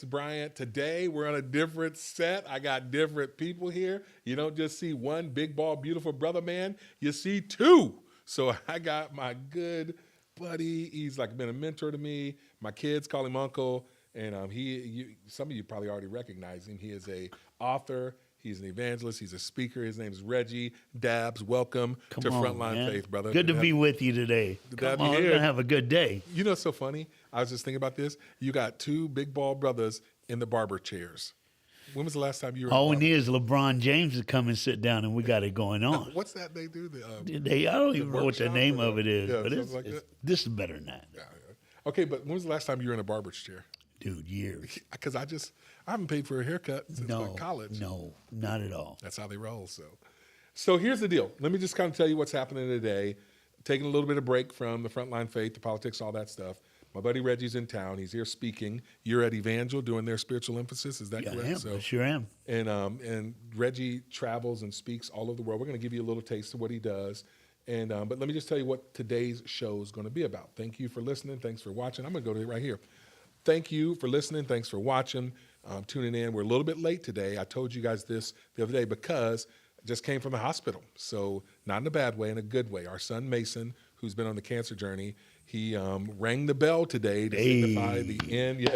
Bryant. Today we're on a different set. I got different people here. You don't just see one big, bald, beautiful brother man. You see two. So I got my good buddy. He's like been a mentor to me. My kids call him Uncle, and some of you probably already recognize him. He is a author. He's an evangelist. He's a speaker. His name is Reggie Dabbs. Welcome to Frontline Faith, brother. Good to be with you today. Come on, we're going to have a good day. You know what's so funny? I was just thinking about this. You got two big bald brothers in the barber chairs. When was the last time you were? All we need is LeBron James to come and sit down, and we got it going on. What's that they do? I don't even know what the name of it is, but this is better than that. Yeah. Okay, but when was the last time you were in a barber's chair? Dude, years. Because I haven't paid for a haircut since college. No, not at all. That's how they roll. So here's the deal. Let me just kind of tell you what's happening today. Taking a little bit of break from the Frontline Faith, the politics, all that stuff. My buddy Reggie's in town. He's here speaking. You're at Evangel doing their spiritual emphasis. Is that correct? I sure am. And Reggie travels and speaks all over the world. We're going to give you a little taste of what he does. But let me just tell you what today's show is going to be about. Thank you for listening. Thanks for watching. I'm going to go to it right here. Thank you for listening. Thanks for watching, tuning in. We're a little bit late today. I told you guys this the other day because I just came from the hospital. So not in a bad way, in a good way. Our son Mason, who's been on the cancer journey, he rang the bell today to signify the end.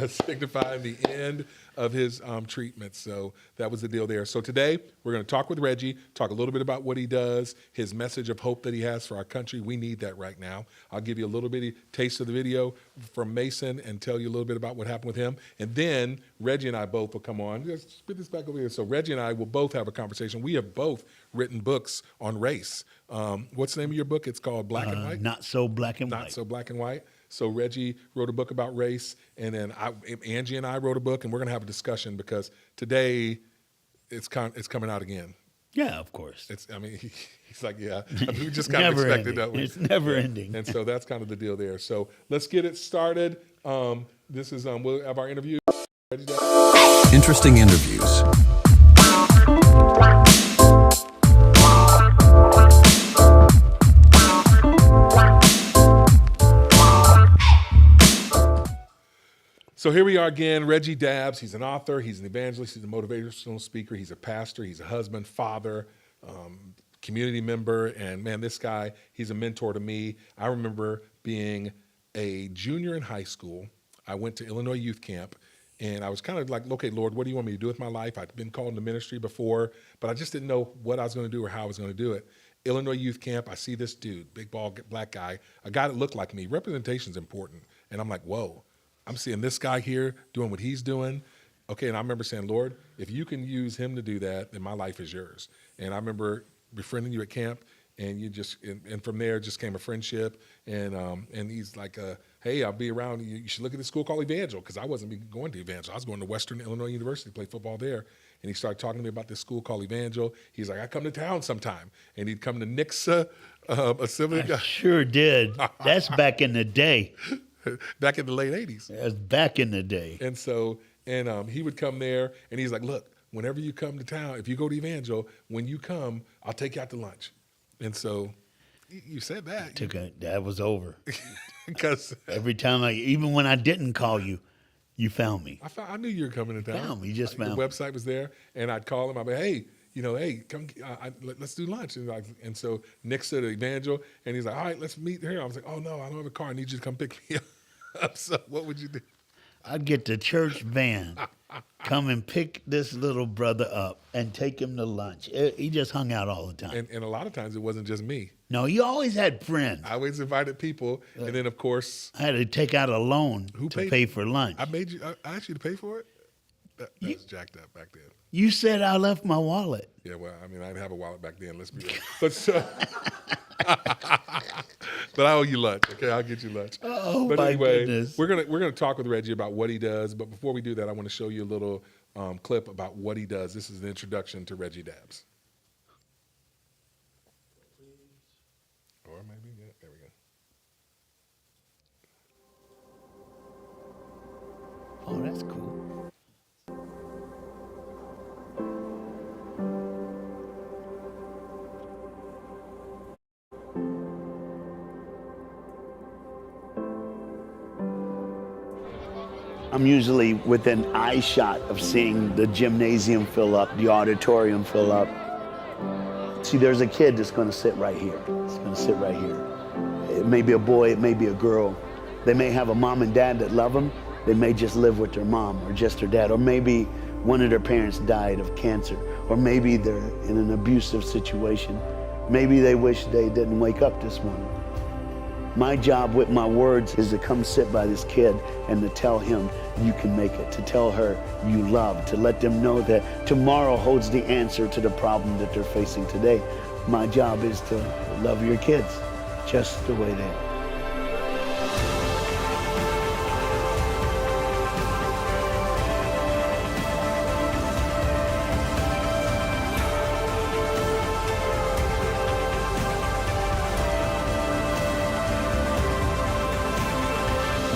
Signifying the end of his treatment. So that was the deal there. So today we're going to talk with Reggie, talk a little bit about what he does, his message of hope that he has for our country. We need that right now. I'll give you a little bitty taste of the video from Mason and tell you a little bit about what happened with him. And then Reggie and I both will come on. Just spit this back over here. So Reggie and I will both have a conversation. We have both written books on race. What's the name of your book? It's called Black and White? Not So Black and White. Not So Black and White. So Reggie wrote a book about race, and then Angie and I wrote a book, and we're going to have a discussion because today it's coming out again. Yeah, of course. He's like, yeah. We just kind of expected that. It's never ending. And so that's kind of the deal there. So let's get it started. This is we'll have our interview. Interesting interviews. So here we are again, Reggie Dabbs. He's an author, he's an evangelist, he's a motivational speaker, he's a pastor, he's a husband, father, community member, and man, this guy, he's a mentor to me. I remember being a junior in high school. I went to Illinois youth camp, and I was kind of like, okay, Lord, what do you want me to do with my life? I'd been called into ministry before, but I just didn't know what I was going to do or how I was going to do it. Illinois youth camp, I see this dude, big, bald, black guy, a guy that looked like me. Representation's important, and I'm like, whoa. I'm seeing this guy here doing what he's doing. Okay, and I remember saying, Lord, if you can use him to do that, then my life is yours. And I remember befriending you at camp, and you just, and from there just came a friendship. And he's like, hey, I'll be around. You should look at this school called Evangel, because I wasn't going to Evangel. I was going to Western Illinois University to play football there. And he started talking to me about this school called Evangel. He's like, I come to town sometime. And he'd come to Nixa Assembly. I sure did. That's back in the day. Back in the late 80s. That's back in the day. And so, he would come there, and he's like, look, whenever you come to town, if you go to Evangel, when you come, I'll take you out to lunch. And so you said that. That was over. Because every time even when I didn't call you, you found me. I knew you were coming to town. Found me, just found me. The website was there, and I'd call him. I'd be, hey, hey, come, let's do lunch. And so Nick said to Evangel, and he's like, all right, let's meet here. I was like, oh, no, I don't have a car. I need you to come pick me up. So what would you do? I'd get the church van, come and pick this little brother up and take him to lunch. He just hung out all the time. And a lot of times it wasn't just me. No, he always had friends. I always invited people, and then of course I had to take out a loan to pay for lunch. I asked you to pay for it. That was jacked up back then. You said I left my wallet. Yeah, well, I mean, I didn't have a wallet back then. Let's be real. But so, but I owe you lunch. Okay, I'll get you lunch. Oh, but my anyway, goodness. we're gonna talk with Reggie about what he does. But before we do that, I want to show you a little clip about what he does. This is the introduction to Reggie Dabbs. Or maybe, yeah, there we go. Oh, that's cool. I'm usually within eye shot of seeing the gymnasium fill up, the auditorium fill up. See, there's a kid that's going to sit right here. It's going to sit right here. It may be a boy, it may be a girl. They may have a mom and dad that love them. They may just live with their mom or just their dad, or maybe one of their parents died of cancer, or maybe they're in an abusive situation. Maybe they wish they didn't wake up this morning. My job with my words is to come sit by this kid and to tell him you can make it, to tell her you love, to let them know that tomorrow holds the answer to the problem that they're facing today. My job is to love your kids just the way they are.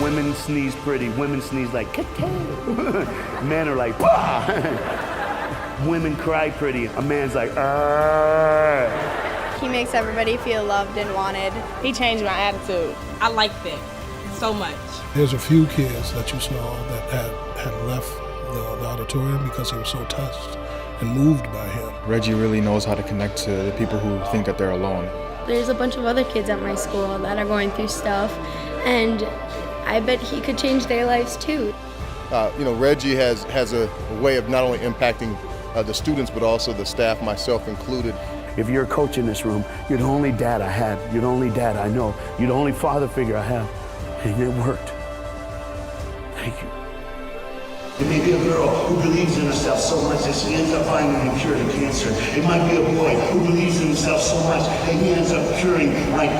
Women sneeze pretty. Women sneeze like, men are like, bah! Women cry pretty. A man's like, argh. He makes everybody feel loved and wanted. He changed my attitude. I like that so much. There's a few kids that you saw that had left the auditorium because he was so touched and moved by him. Reggie really knows how to connect to the people who think that they're alone. There's a bunch of other kids at my school that are going through stuff, and I bet he could change their lives too. Reggie has a way of not only impacting the students, but also the staff, myself included. If you're a coach in this room, you're the only dad I had. You're the only dad I know. You're the only father figure I have. And it worked. Thank you. It may be a girl who believes in herself so much that she ends up finding a cure to cancer. It might be a boy who believes in himself so much that he ends up curing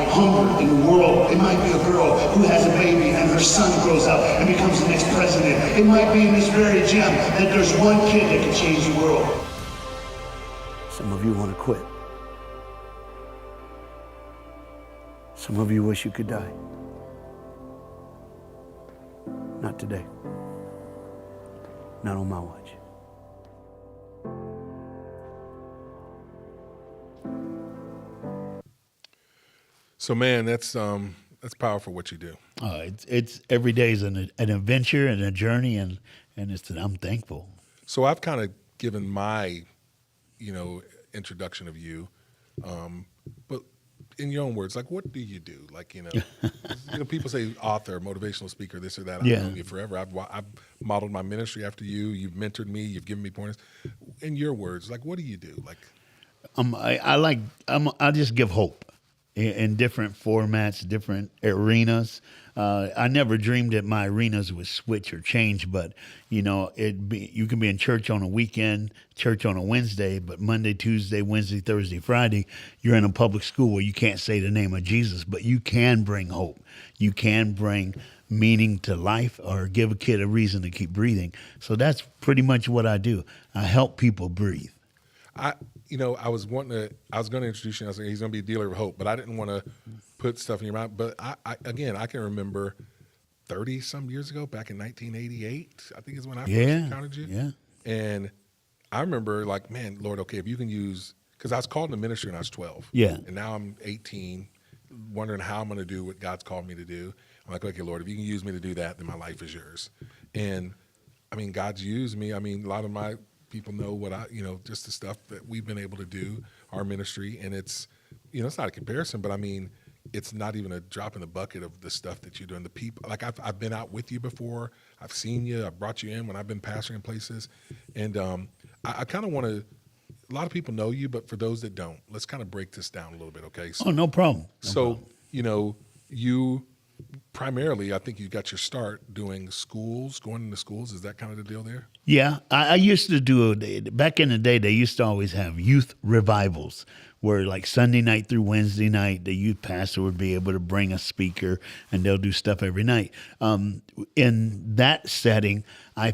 hunger in the world. It might be a girl who has a baby and her son grows up and becomes the next president. It might be in this very gym that there's one kid that can change the world. Some of you want to quit. Some of you wish you could die. Not today. Not on my watch. So, man, that's powerful what you do. It's every day is an adventure and a journey, and I'm thankful. So I've kind of given my, introduction of you, but in your own words, like, what do you do? Like, people say author, motivational speaker, this or that. I've known you forever. I've modeled my ministry after you. You've mentored me. You've given me pointers. In your words, like, what do you do? Like, I just give hope in different formats, different arenas. I never dreamed that my arenas would switch or change, but you can be in church on a weekend, church on a Wednesday, but Monday, Tuesday, Wednesday, Thursday, Friday, you're in a public school where you can't say the name of Jesus, but you can bring hope. You can bring meaning to life or give a kid a reason to keep breathing. So that's pretty much what I do. I help people breathe. I was going to introduce you. I was like, he's going to be a dealer of hope, but I didn't want to put stuff in your mouth. But I can remember 30-some years ago, back in 1988, I think is when I first encountered you. Yeah. And I remember like, man, Lord, okay, if you can use, because I was called in the ministry when I was 12. Yeah. And now I'm 18, wondering how I'm going to do what God's called me to do. I'm like, okay, Lord, if you can use me to do that, then my life is yours. And I mean, God's used me. I mean, a lot of my people know what just the stuff that we've been able to do, our ministry. And it's, it's not a comparison, but I mean, it's not even a drop in the bucket of the stuff that you're doing. The people, like I've been out with you before. I've seen you. I've brought you in when I've been pastoring places. And I kind of want to, a lot of people know you, but for those that don't, let's kind of break this down a little bit, okay? So, No problem. you know, you primarily, I think you got your start doing schools, going into schools. Is that kind of the deal there? Yeah, I used to do, back in the day, they used to always have youth revivals where like Sunday night through Wednesday night, the youth pastor would be able to bring a speaker and they'll do stuff every night. In that setting, I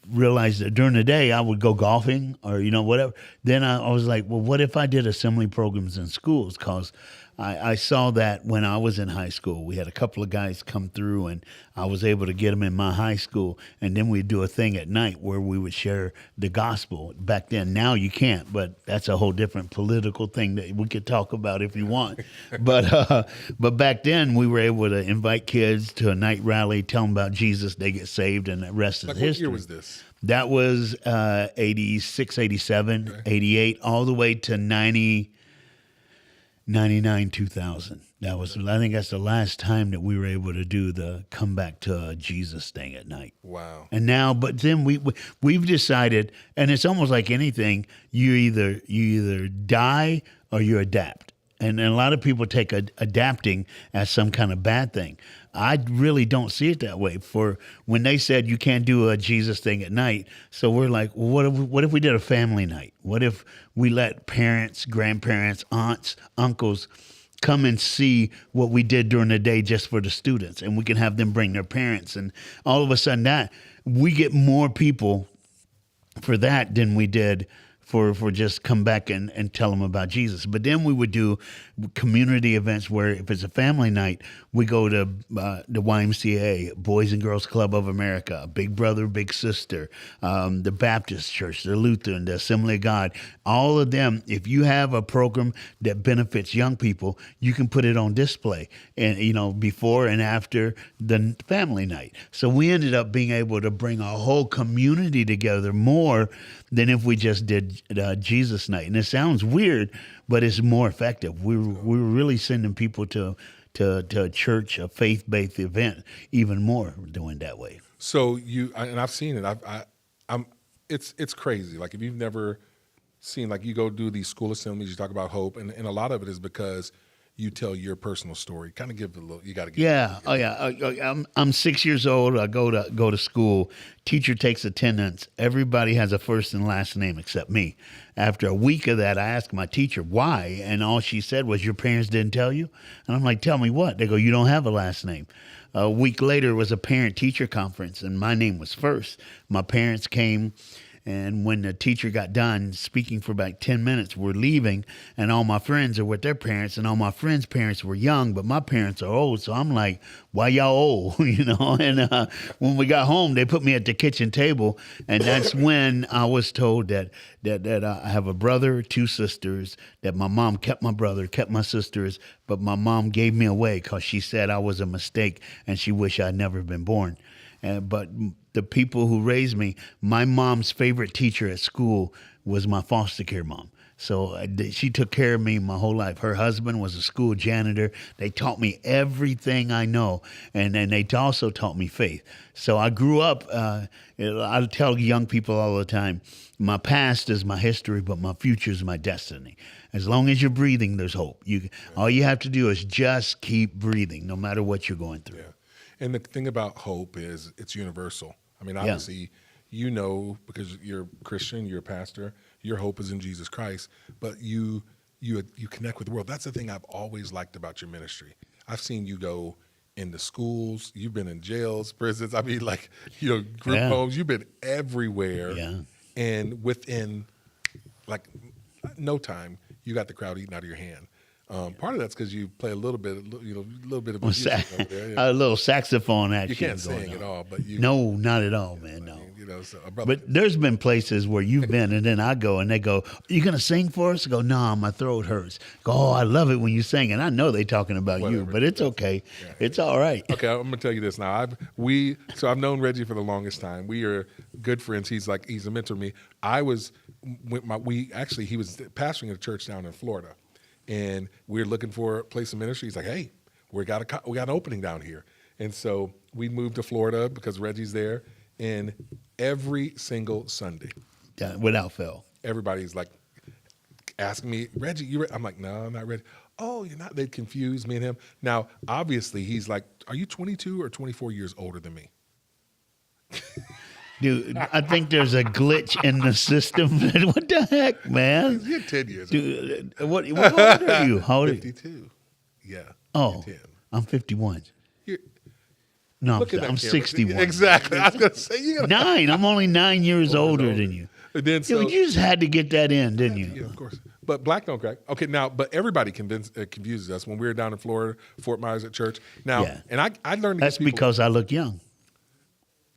realized that during the day I would go golfing or, whatever. Then I was like, well, what if I did assembly programs in schools? Because I saw that when I was in high school. We had a couple of guys come through and I was able to get them in my high school. And then we'd do a thing at night where we would share the gospel. Back then, now you can't, but that's a whole different political thing that we could talk about if you want. But back then, we were able to invite kids to a night rally, tell them about Jesus, they get saved, and the rest is history. What year was this? That was 86, 87, 88, all the way to 99, 2000. That was, I think that's the last time that we were able to do the come back to Jesus thing at night. Wow. And now, but then we've decided, and it's almost like anything, you either die or you adapt. And a lot of people take adapting as some kind of bad thing. I really don't see it that way. For when they said you can't do a Jesus thing at night, so we're like, well, what if we did a family night? What if we let parents, grandparents, aunts, uncles come and see what we did during the day just for the students, and we can have them bring their parents, and all of a sudden that we get more people for that than we did for just come back and tell them about Jesus. But then we would do community events where if it's a family night, we go to the YMCA, Boys and Girls Club of America, Big Brother, Big Sister, the Baptist Church, the Lutheran, the Assembly of God, all of them. If you have a program that benefits young people, you can put it on display and, before and after the family night. So we ended up being able to bring a whole community together more than if we just did Jesus night. And it sounds weird, but it's more effective. We were really sending people to a church, a faith-based event, even more doing that way. So and I've seen it. It's crazy. Like if you've never seen, like you go do these school assemblies, you talk about hope, and a lot of it is because you tell your personal story. Kind of give a little. You got to give. Yeah. Oh yeah. I'm 6 years old. I go to school. Teacher takes attendance. Everybody has a first and last name except me. After a week of that, I asked my teacher why, and all she said was, "Your parents didn't tell you?" And I'm like, "Tell me what?" They go, "You don't have a last name." A week later was a parent-teacher conference, and my name was first. My parents came. And when the teacher got done speaking for about 10 minutes, we're leaving, and all my friends are with their parents, and all my friends' parents were young, but my parents are old. So I'm like, why y'all old? And when we got home, they put me at the kitchen table, and that's when I was told that I have a brother, 2 sisters, that my mom kept my brother, kept my sisters, but my mom gave me away because she said I was a mistake, and she wished I'd never been born. But the people who raised me, my mom's favorite teacher at school was my foster care mom. So she took care of me my whole life. Her husband was a school janitor. They taught me everything I know, and then they also taught me faith. So I grew up, I tell young people all the time, my past is my history, but my future is my destiny. As long as you're breathing, there's hope. All you have to do is just keep breathing, no matter what you're going through. Yeah. And the thing about hope is it's universal. I mean, obviously, because you're Christian, you're a pastor, your hope is in Jesus Christ, but you connect with the world. That's the thing I've always liked about your ministry. I've seen you go into schools, you've been in jails, prisons, group homes, you've been everywhere. Yeah. And within no time, you got the crowd eating out of your hand. Part of that's because you play a little bit of music over there. Yeah. A little saxophone action. You can't sing at all, but no, not at all, man. No. But there's been places where you've been, and then I go, and they go, "Are you gonna sing for us?" I go, "No, my throat hurts." Go, "Oh, I love it when you sing," and I know they're talking about you, but it's okay. Yeah. It's all right. Okay, I'm gonna tell you this now. I've known Reggie for the longest time. We are good friends. He's a mentor to me. He was pastoring a church down in Florida. and we're looking for a place of ministry. He's like, hey, we got an opening down here. And so we moved to Florida because Reggie's there. And every single Sunday, without fail, everybody's like asking me, Reggie, I'm like, no, I'm not ready. Oh, you're not. They confuse me and him. Now, obviously, he's like, are you 22 or 24 years older than me? Dude, I think there's a glitch in the system. What the heck, man? You're 10 years Dude, what old are you? How old are you? 52. Yeah. Oh, 10. I'm 51. You're, No, look at that I'm camera. 61. Exactly. I was going to say, you got 9. I'm only 9 years older than you. And then, Dude, you just had to get that in, didn't you? Yeah, of course. But black don't crack. Okay, now, but everybody confuses us when we were down in Florida, Fort Myers at church. Now, Yeah. and I learned That's because I look young.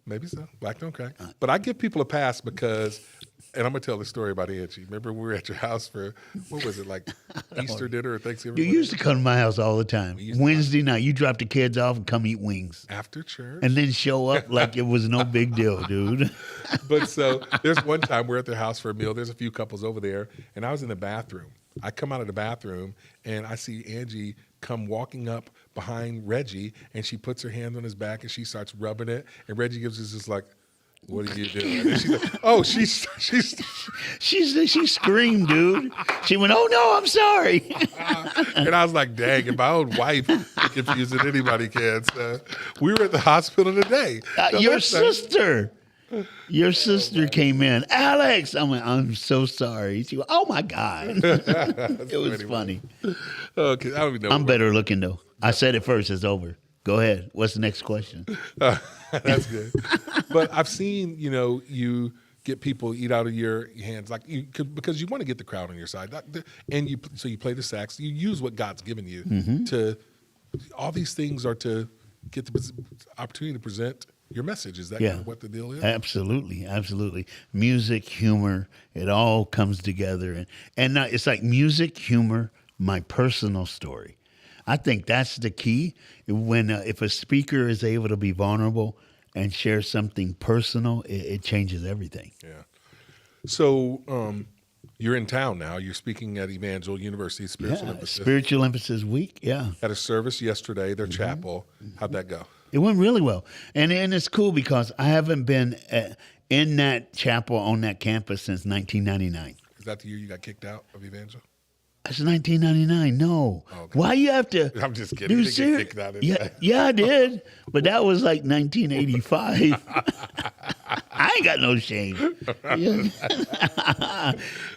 Maybe so. Black don't crack. But I give people a pass because, and I'm going to tell the story about Angie. Remember we were at your house for, what was it, like Easter dinner or Thanksgiving? You used to come to my house all the time. Wednesday night, you drop the kids off and come eat wings. After church? And then show up like it was no big deal, dude. But so there's one time we're at their house for a meal. There's a few couples over there, and I was in the bathroom. I come out of the bathroom, and I see Angie come walking up behind Reggie, and she puts her hand on his back, and she starts rubbing it, and Reggie gives us this like, what are you doing? And she's like, oh, she screamed, dude. She went, oh, no, I'm sorry. And I was like, dang, if my own wife can confuse it, anybody can. So we were at the hospital today. Your sister came in. Alex, I'm so sorry. She went, oh, my God. It was funny. Okay, I don't even know. I'm better looking, though. I said it first. It's over. Go ahead. What's the next question? That's good. But I've seen, you get people eat out of your hands, like because you want to get the crowd on your side, and so you play the sax. You use what God's given you to. All these things are to get the opportunity to present your message. Is that kind of what the deal is? Absolutely, absolutely. Music, humor, it all comes together, and it's like music, humor, my personal story. I think that's the key. When if a speaker is able to be vulnerable and share something personal, it changes everything. Yeah. So you're in town now. You're speaking at Evangel University Spiritual Emphasis. Spiritual Emphasis Week. Yeah. Had a service yesterday. Their chapel. How'd that go? It went really well, and it's cool because I haven't been in that chapel on that campus since 1999. Is that the year you got kicked out of Evangel? That's 1999. No. Okay. Why you have to? I'm just kidding. You didn't get kicked out of yeah, I did. But that was like 1985. I ain't got no shame.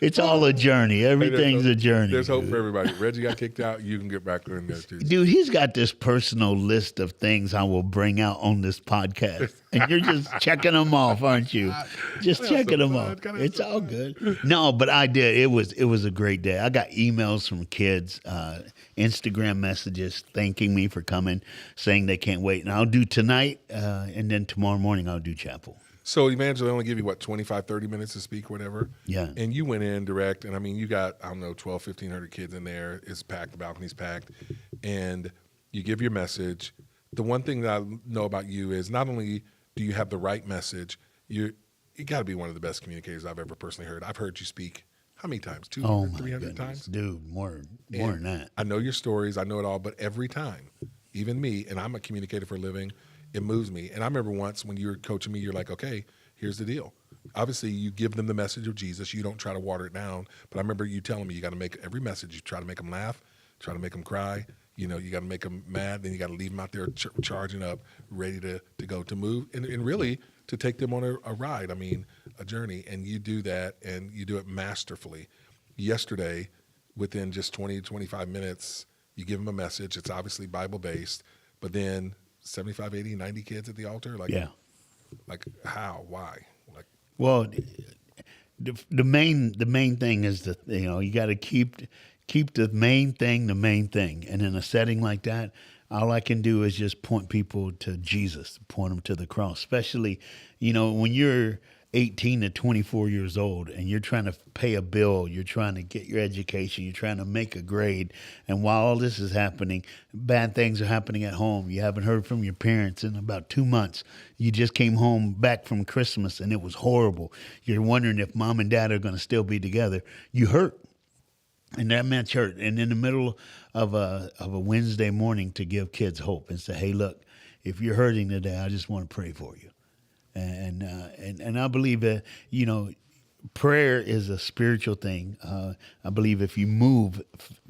It's all a journey. Everything's a journey. There's hope for everybody. Reggie got kicked out. You can get back in there too. Dude, he's got this personal list of things I will bring out on this podcast. And you're just checking them off, aren't you? Just checking them off. It's all good. No, but I did. It was a great day. I got emails from kids, Instagram messages thanking me for coming, saying they can't wait. And I'll do tonight, and then tomorrow morning I'll do chapel. So Evangel only give you, 25, 30 minutes to speak, whatever? Yeah. And you went in direct, and I mean, you got, 12, 1,500 kids in there. It's packed, the balcony's packed. And you give your message. The one thing that I know about you is not only do you have the right message, you got to be one of the best communicators I've ever personally heard. I've heard you speak how many times? 200, 300 times? Dude, more than that. I know your stories. I know it all. But every time, even me, and I'm a communicator for a living, it moves me. And I remember once when you were coaching me, you're like, okay, here's the deal. Obviously, you give them the message of Jesus. You don't try to water it down. But I remember you telling me you got to make every message. You try to make them laugh, try to make them cry. You got to make them mad. Then you got to leave them out there charging up, ready to go, to move. And really to take them on a ride, a journey. And you do that, and you do it masterfully. Yesterday, within just 20, 25 minutes, you give them a message. It's obviously Bible-based. But then 75, 80, 90 kids at the altar? Like how? Why? Well, the main thing is that, you got to keep the main thing the main thing. And in a setting like that, all I can do is just point people to Jesus, point them to the cross, especially, when you're 18 to 24 years old and you're trying to pay a bill, you're trying to get your education, you're trying to make a grade. And while all this is happening, bad things are happening at home. You haven't heard from your parents in about 2 months. You just came home back from Christmas and it was horrible. You're wondering if mom and dad are going to still be together. You hurt. And that meant church. And in the middle of a Wednesday morning to give kids hope and say, hey, look, if you're hurting today, I just want to pray for you. And I believe that, prayer is a spiritual thing. I believe if you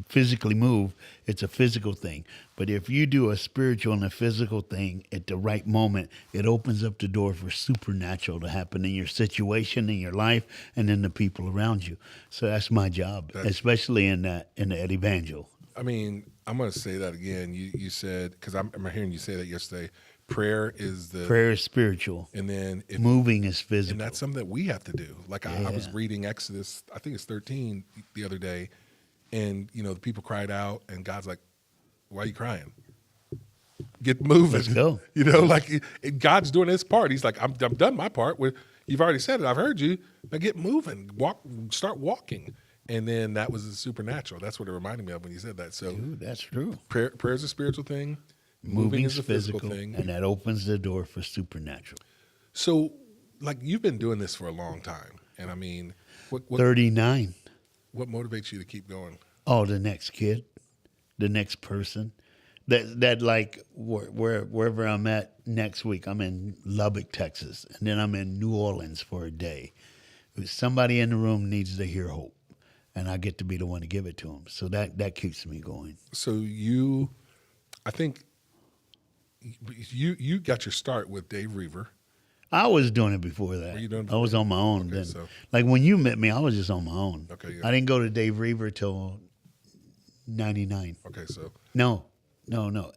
physically move, it's a physical thing. But if you do a spiritual and a physical thing at the right moment, it opens up the door for supernatural to happen in your situation, in your life, and in the people around you. So that's my job, especially in the evangel. I mean, I'm going to say that again. You said, because I'm hearing you say that yesterday, prayer is spiritual, and then moving is physical, and that's something that we have to do. Like I was reading Exodus, I think it's 13 the other day, and the people cried out, and God's like, "Why are you crying? Get moving. Let's go." God's doing his part. He's like, "I'm done my part. You've already said it. I've heard you. Now get moving. Start walking." And then that was the supernatural. That's what it reminded me of when you said that. So dude, that's true. Prayer is a spiritual thing. Moving is a physical thing. And that opens the door for supernatural. So, you've been doing this for a long time. And I mean, what 39. What motivates you to keep going? Oh, the next kid, the next person. That wherever I'm at next week, I'm in Lubbock, Texas. And then I'm in New Orleans for a day. Somebody in the room needs to hear hope. And I get to be the one to give it to them. So that keeps me going. So I think you got your start with Dave Reaver. I was doing it before that. Were you doing it I was on my own okay, then. So. Like when you met me, I was just on my own. Okay, yeah. I didn't go to Dave Reaver till 99. Okay, so. No,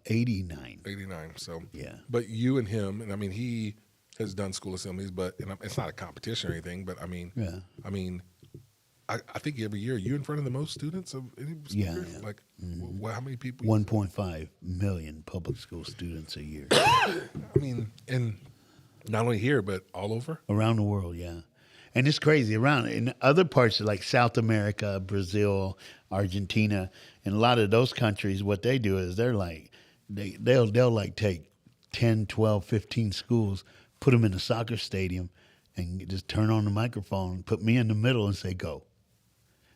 89. 89, so. Yeah. But you and him, and I mean, he has done school assemblies, but it's not a competition or anything, but I mean, yeah. I think every year you're in front of the most students of any speaker. Yeah. Like, how many people? 1.5 million public school students a year. I mean, and not only here, but all over? Around the world, yeah. And it's crazy. Around in other parts of like South America, Brazil, Argentina, and a lot of those countries, what they do is they're like, they'll like take 10, 12, 15 schools, put them in a soccer stadium, and just turn on the microphone, put me in the middle and say, go.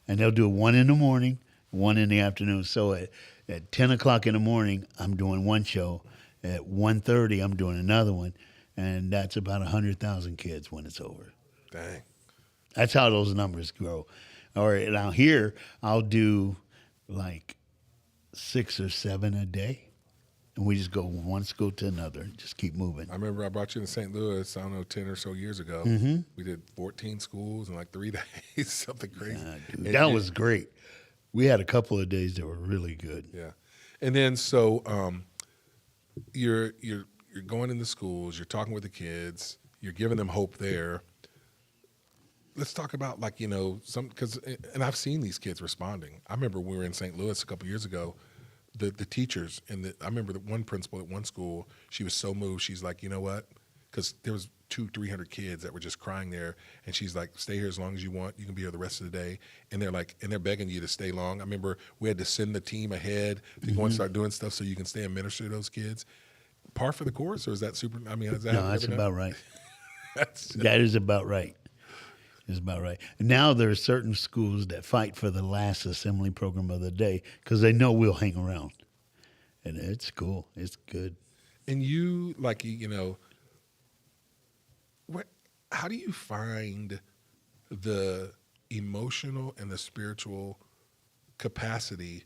And they'll do one in the morning, one in the afternoon. So at 10 o'clock in the morning, I'm doing one show. At 1:30, I'm doing another one. And that's about 100,000 kids when it's over. Dang. That's how those numbers grow. Or now here, I'll do like 6 or 7 a day. And we just go from one school to another, just keep moving. I remember I brought you to St. Louis, I don't know, 10 or so years ago. Mm-hmm. We did 14 schools in like 3 days, something crazy. Dude, that was great. We had a couple of days that were really good. Yeah. And then so you're going into schools, you're talking with the kids, you're giving them hope there. Let's talk about and I've seen these kids responding. I remember we were in St. Louis a couple years ago. The teachers I remember that one principal at one school, she was so moved. She's like, you know what? Because there was 200-300 kids that were just crying there, and she's like, stay here as long as you want. You can be here the rest of the day. And they're begging you to stay long. I remember we had to send the team ahead to go and start doing stuff so you can stay and minister to those kids. Par for the course, or is that super? I mean, is that no, that's about right. That is about right. It's about right. Now there are certain schools that fight for the last assembly program of the day because they know we'll hang around. And it's cool. It's good. And you, how do you find the emotional and the spiritual capacity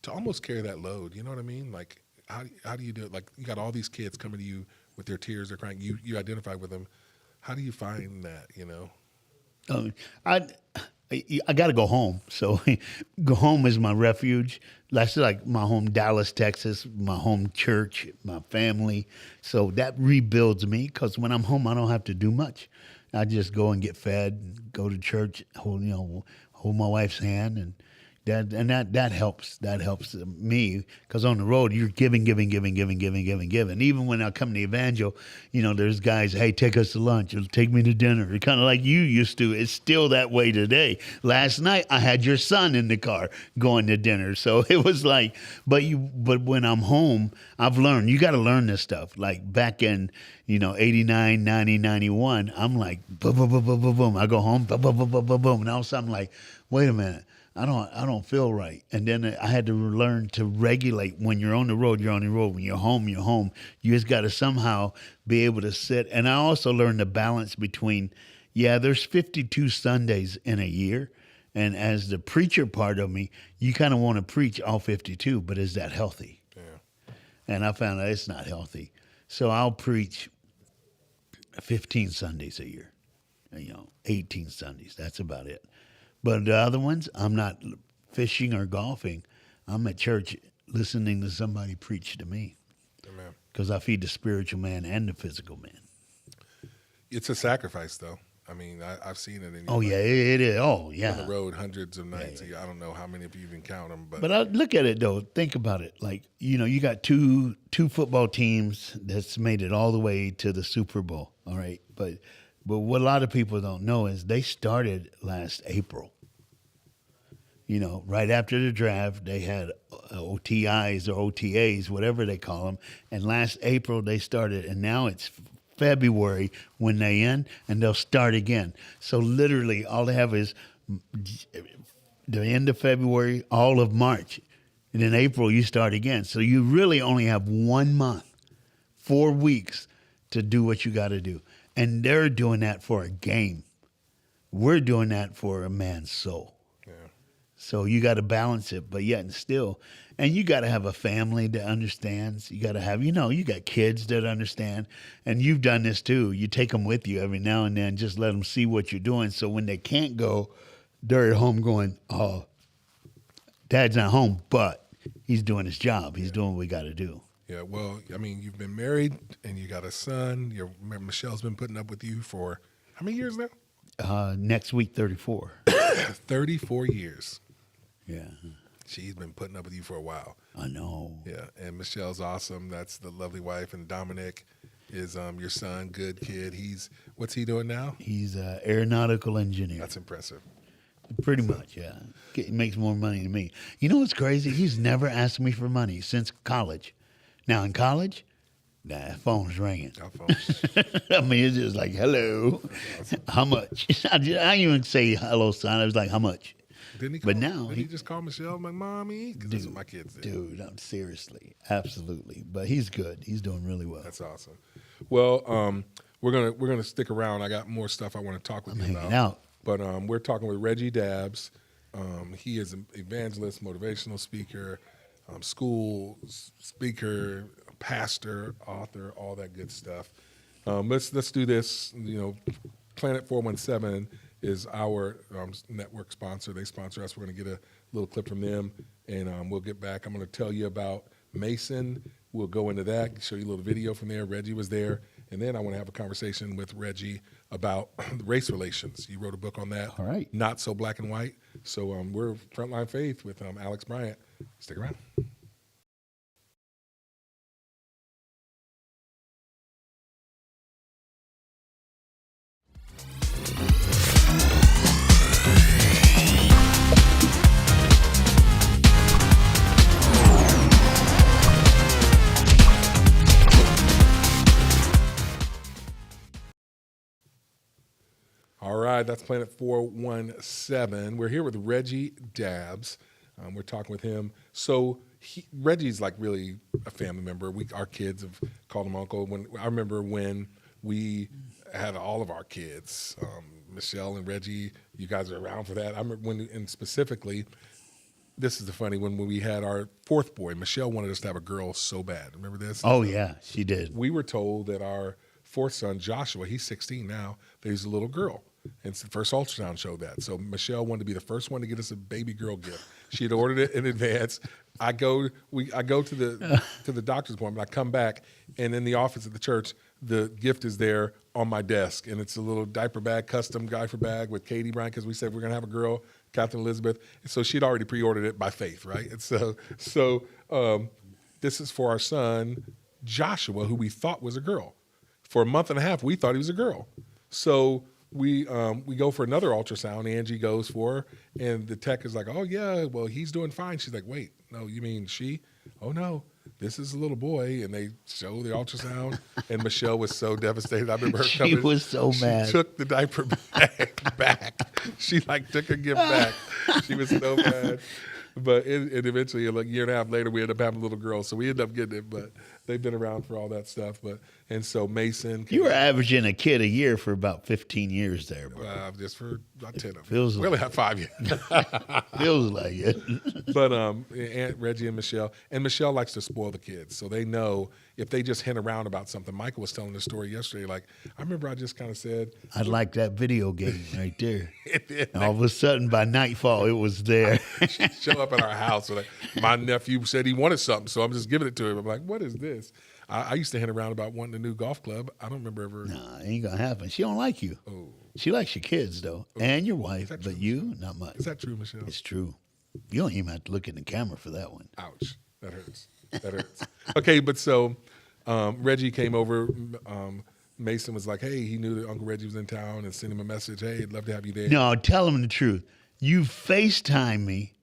to almost carry that load? You know what I mean? Like, how do you do it? Like, you got all these kids coming to you with their tears, they're crying. You identify with them. How do you find that, I got to go home. So go home is my refuge. That's like my home, Dallas, Texas, my home church, my family. So that rebuilds me because when I'm home, I don't have to do much. I just go and get fed, go to church, hold my wife's hand, and that helps. That helps me because on the road you're giving. Even when I come to Evangel, there's guys, hey, take us to lunch or take me to dinner. Kind of like you used to. It's still that way today. Last night I had your son in the car going to dinner, so it was like. But when I'm home, I've learned. You got to learn this stuff. Like back in 89, 90, 91, I'm like boom, boom, boom, boom, boom, boom. I go home, boom, boom, boom, boom, boom, boom, and all of a sudden I'm like, wait a minute. I don't feel right. And then I had to learn to regulate. When you're on the road, you're on the road. When you're home, you're home. You just got to somehow be able to sit. And I also learned the balance between, there's 52 Sundays in a year. And as the preacher part of me, you kind of want to preach all 52, but is that healthy? Yeah. And I found out it's not healthy. So I'll preach 15 Sundays a year, 18 Sundays. That's about it. But the other ones, I'm not fishing or golfing. I'm at church listening to somebody preach to me. Amen. Because I feed the spiritual man and the physical man. It's a sacrifice, though. I mean, I've seen it. Oh, yeah, it is. Oh, yeah. On the road, hundreds of nights. Yeah. I don't know how many of you even count them. But I look at it, though. Think about it. Like, you got two football teams that's made it all the way to the Super Bowl, all right? But what a lot of people don't know is they started last April. Right after the draft, they had OTIs or OTAs, whatever they call them. And last April, they started. And now it's February when they end, and they'll start again. So literally all they have is the end of February, all of March. And in April, you start again. So you really only have 1 month, 4 weeks to do what you got to do. And they're doing that for a game. We're doing that for a man's soul. Yeah. So you got to balance it, but yet and still. And you got to have a family that understands. You got to have, you got kids that understand. And you've done this too. You take them with you every now and then, just let them see what you're doing. So when they can't go, they're at home going, oh, Dad's not home, but he's doing his job. He's doing what we got to do. Yeah, well, I mean, you've been married and you got a son. Michelle's been putting up with you for how many years now? Next week, 34. 34 years. Yeah. She's been putting up with you for a while. I know. Yeah, and Michelle's awesome. That's the lovely wife. And Dominic is your son, good kid. What's he doing now? He's an aeronautical engineer. That's impressive. Pretty much, yeah. He makes more money than me. You know what's crazy? He's never asked me for money since college. Now in college, phone's ringing. I mean, it's just like, hello, awesome. How much? I didn't even say hello, son. I was like, how much? Didn't he? Did he just call Michelle my mommy? Because that's what my kids did. Dude, I'm seriously, absolutely. But he's good. He's doing really well. That's awesome. Well, we're gonna stick around. I got more stuff I want to talk with you about. Out. But we're talking with Reggie Dabbs. He is an evangelist, motivational speaker, school speaker, pastor, author, all that good stuff. Let's do this. Planet 417 is our network sponsor. They sponsor us. We're going to get a little clip from them, and we'll get back. I'm going to tell you about Mason. We'll go into that, show you a little video from there. Reggie was there. And then I want to have a conversation with Reggie about race relations. You wrote a book on that. All right. Not So Black and White. So we're Frontline Faith with Alex Bryant. Stick around. All right, that's Planet 417. We're here with Reggie Dabbs. We're talking with him. So Reggie's like really a family member. Our kids have called him uncle. I remember when we had all of our kids, Michelle and Reggie, you guys are around for that. I remember and specifically, this is the funny when we had our fourth boy. Michelle wanted us to have a girl so bad. Remember this? Oh, yeah, she did. We were told that our fourth son, Joshua, he's 16 now, that he's a little girl. And the first ultrasound showed that. So Michelle wanted to be the first one to get us a baby girl gift. She had ordered it in advance. I go to the doctor's appointment. I come back, and in the office at the church, the gift is there on my desk, and it's a little diaper bag, custom diaper bag with Katie Bryant, because we said we're gonna have a girl, Catherine Elizabeth. So she'd already pre-ordered it by faith, right? And so this is for our son Joshua, who we thought was a girl. For a month and a half, we thought he was a girl. So we go for another ultrasound. Angie goes for her, and the tech is like, oh, yeah, well, he's doing fine. She's like, wait, no, you mean she? Oh, no, this is a little boy, and they show the ultrasound, and Michelle was so devastated. I remember her She coming. was so mad. She took the diaper bag back. She like took her gift back. She was so mad. But it eventually, like a year and a half later, we ended up having a little girl, so we ended up getting it. But they've been around for all that stuff. And so Mason, You were averaging a kid a year for about 15 years there, bro. just for about 10 of them. Feels We only have 5 years. Feels like it. But Aunt Reggie and Michelle likes to spoil the kids, so they know if they just hint around about something. Michael was telling the story yesterday. Like, I remember I just kind of said, I like that video game right there. and All of a sudden, by nightfall, it was there. she'd show up at our house. Like, my nephew said he wanted something, so I'm just giving it to him. I'm like, what is this? I used to hint around about wanting a new golf club. I don't remember ever. Nah, ain't gonna happen. She don't like you. Oh. She likes your kids though, and your wife, but you not much. Is that true, Michelle? It's true. You don't even have to look in the camera for that one. Ouch. That hurts. That hurts. Okay, but so Reggie came over. Mason was like, hey, he knew that Uncle Reggie was in town and sent him a message. Hey, I'd love to have you there. No, tell him the truth. You FaceTime me,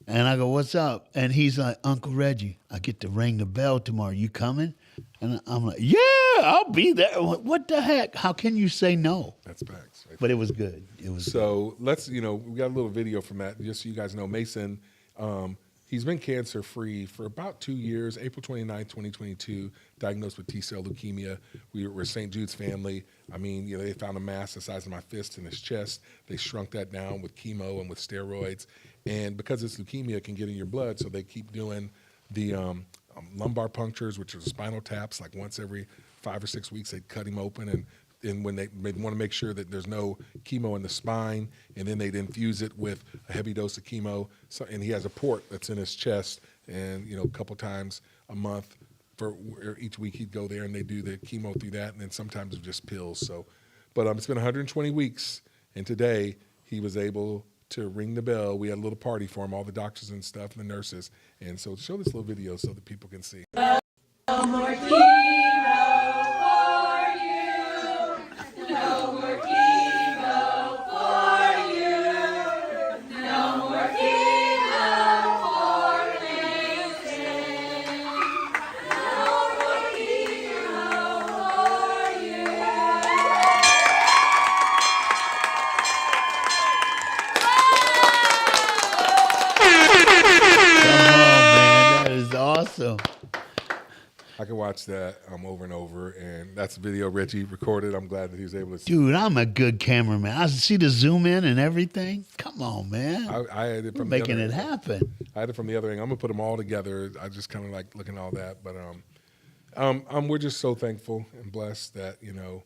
and I go, what's up? And he's like, Uncle Reggie, I get to ring the bell tomorrow. You coming? And I'm like, yeah, I'll be there. What the heck? How can you say no? That's facts. Right? But it was good. It was So let's, we got a little video from that, just so you guys know. Mason, he's been cancer-free for about 2 years. April 29th, 2022, diagnosed with T-cell leukemia. We're St. Jude's family. I mean, they found a mass the size of my fist in his chest. They shrunk that down with chemo and with steroids. And because it's leukemia, it can get in your blood, so they keep doing the lumbar punctures, which are spinal taps, like once every 5 or 6 weeks. They'd cut him open, and when they'd want to make sure that there's no chemo in the spine, and then they'd infuse it with a heavy dose of chemo. So, and he has a port that's in his chest, and a couple times a month for each week he'd go there, and they do the chemo through that, and then sometimes it's just pills. So, but it's been 120 weeks, and today he was able to ring the bell. We had a little party for him, all the doctors and stuff, and the nurses. And so show this little video so that people can see. No more chemo for you. No more chemo for you. No more chemo for Mason. No more chemo for you. That is awesome. I can watch that over and over, and that's a video Reggie recorded. I'm glad that he was able to see. Dude, I'm a good cameraman. I see the zoom in and everything. Come on, man. I had it We're from making the it other, happen. I had it from the other end. I'm gonna put them all together. I just kind of like looking at all that, but we're just so thankful and blessed that the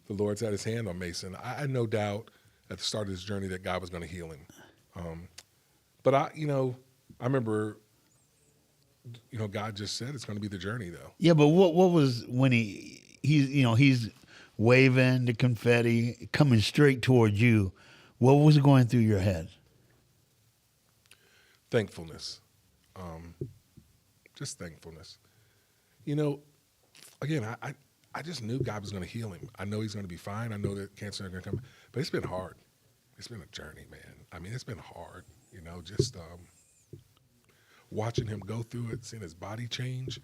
Lord's had His hand on Mason. I had no doubt at the start of this journey that God was going to heal him, but I remember. God just said it's going to be the journey, though. Yeah, but what was when he's waving the confetti coming straight towards you? What was going through your head? Thankfulness, just thankfulness. Again, I just knew God was going to heal him. I know he's going to be fine. I know that cancer is going to come, but it's been hard. It's been a journey, man. I mean, it's been hard. Just. Watching him go through it, seeing his body change,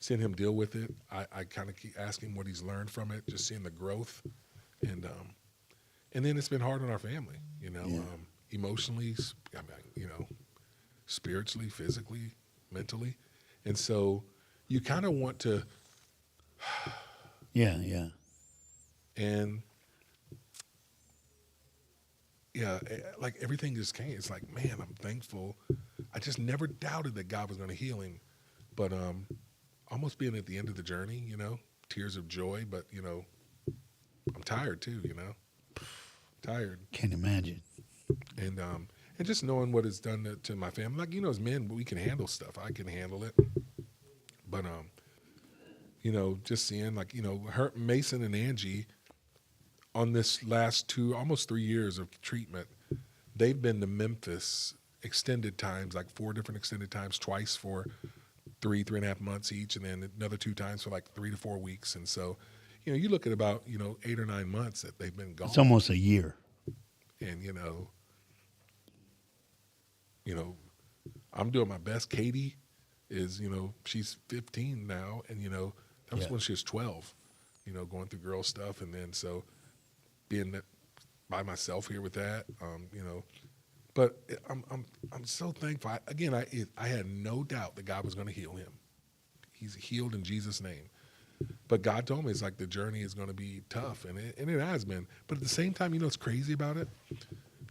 seeing him deal with it. I kind of keep asking what he's learned from it, just seeing the growth. And then it's been hard on our family, emotionally, spiritually, physically, mentally. And so you kind of want to. Yeah. And yeah, like everything just came. It's like, man, I'm thankful. I just never doubted that God was going to heal him, but almost being at the end of the journey, tears of joy. But I'm tired too. Tired. Can't imagine. And just knowing what it's done to my family. Like as men, we can handle stuff. I can handle it. But just seeing her, Mason and Angie. On this last almost 3 years of treatment, they've been to Memphis extended times, like 4 different extended times, twice for 3.5 months each, and then another 2 times for like 3 to 4 weeks. And so, you look at about 8 or 9 months that they've been gone. It's almost a year. And I'm doing my best. Katie, is, she's 15 now, and, that was when she was 12, going through girl stuff. And then so being by myself here with that, but I'm so thankful. I had no doubt that God was going to heal him. He's healed in Jesus' name. But God told me it's like the journey is going to be tough, and it has been. But at the same time, what's crazy about it?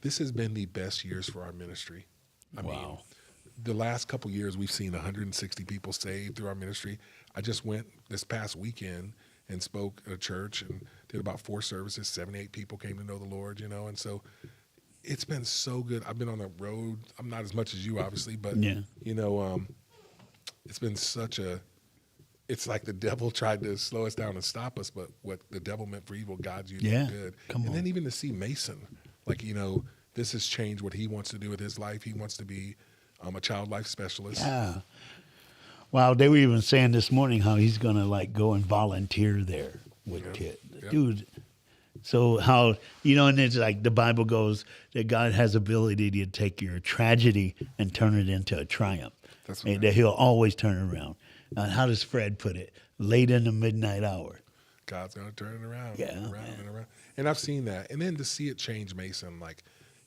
This has been the best years for our ministry. I mean, the last couple years, we've seen 160 people saved through our ministry. I just went this past weekend and spoke at a church and did about 4 services. 78 people came to know the Lord, and so it's been so good. I've been on the road. I'm not as much as you, obviously, but it's been it's like the devil tried to slow us down and stop us, but what the devil meant for evil, God's using for good. Then even to see Mason, this has changed what he wants to do with his life. He wants to be a child life specialist. Yeah. Wow, they were even saying this morning how he's going to go and volunteer there with kids. Yeah. Dude, so how, and it's like the Bible goes that God has ability to take your tragedy and turn it into a triumph. That's right. That he'll always turn it around. How does Fred put it? Late in the midnight hour. God's going to turn it around, and around. And I've seen that. And then to see it change Mason,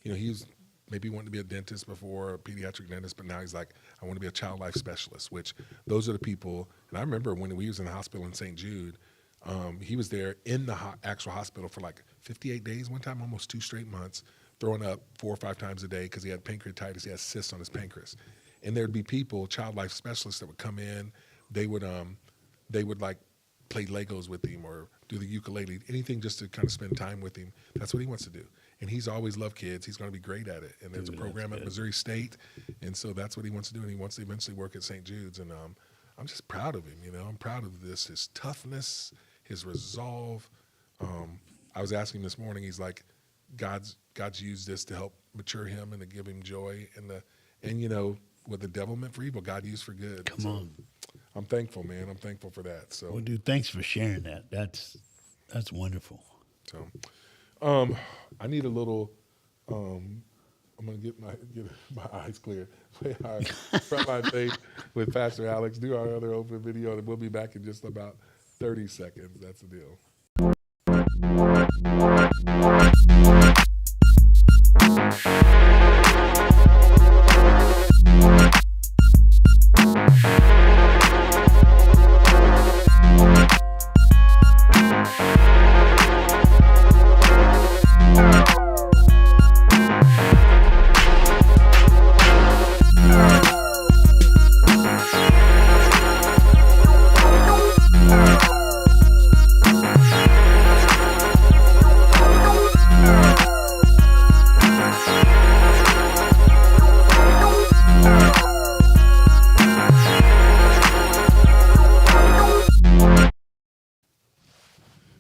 he was maybe wanting to be a dentist before, a pediatric dentist, but now he's like, I want to be a child life specialist, which those are the people. And I remember when we was in the hospital in St. Jude, he was there in the actual hospital for 58 days one time, almost 2 straight months, throwing up 4 or 5 times a day because he had pancreatitis. He had cysts on his pancreas. And there'd be people, child life specialists, that would come in. They would play Legos with him or do the ukulele, anything just to kind of spend time with him. That's what he wants to do. And he's always loved kids. He's going to be great at it. And there's a program at Missouri State, and so that's what he wants to do. And he wants to eventually work at St. Jude's. And I'm just proud of him. I'm proud of his toughness, his resolve. I was asking him this morning. He's like, God's used this to help mature him and to give him joy. And what the devil meant for evil, God used for good. Come on. I'm thankful, man. I'm thankful for that. So, well, dude, thanks for sharing that. That's wonderful. So, I need a little. I'm gonna get my eyes clear. Play our Frontline Faith with Pastor Alex. Do our other open video, and we'll be back in just about 30 seconds. That's the deal.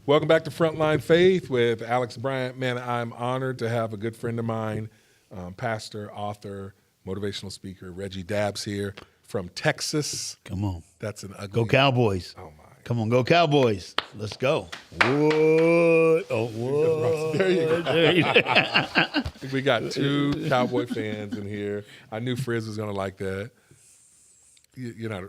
Welcome back to Frontline Faith with Alex Bryant. Man, I'm honored to have a good friend of mine, pastor, author, motivational speaker, Reggie Dabbs here from Texas. Come on. That's an ugly. Go Cowboys. Oh, my. Come on, go Cowboys. Let's go. What? Oh, what? There you go. We got 2 Cowboy fans in here. I knew Frizz was going to like that. You're not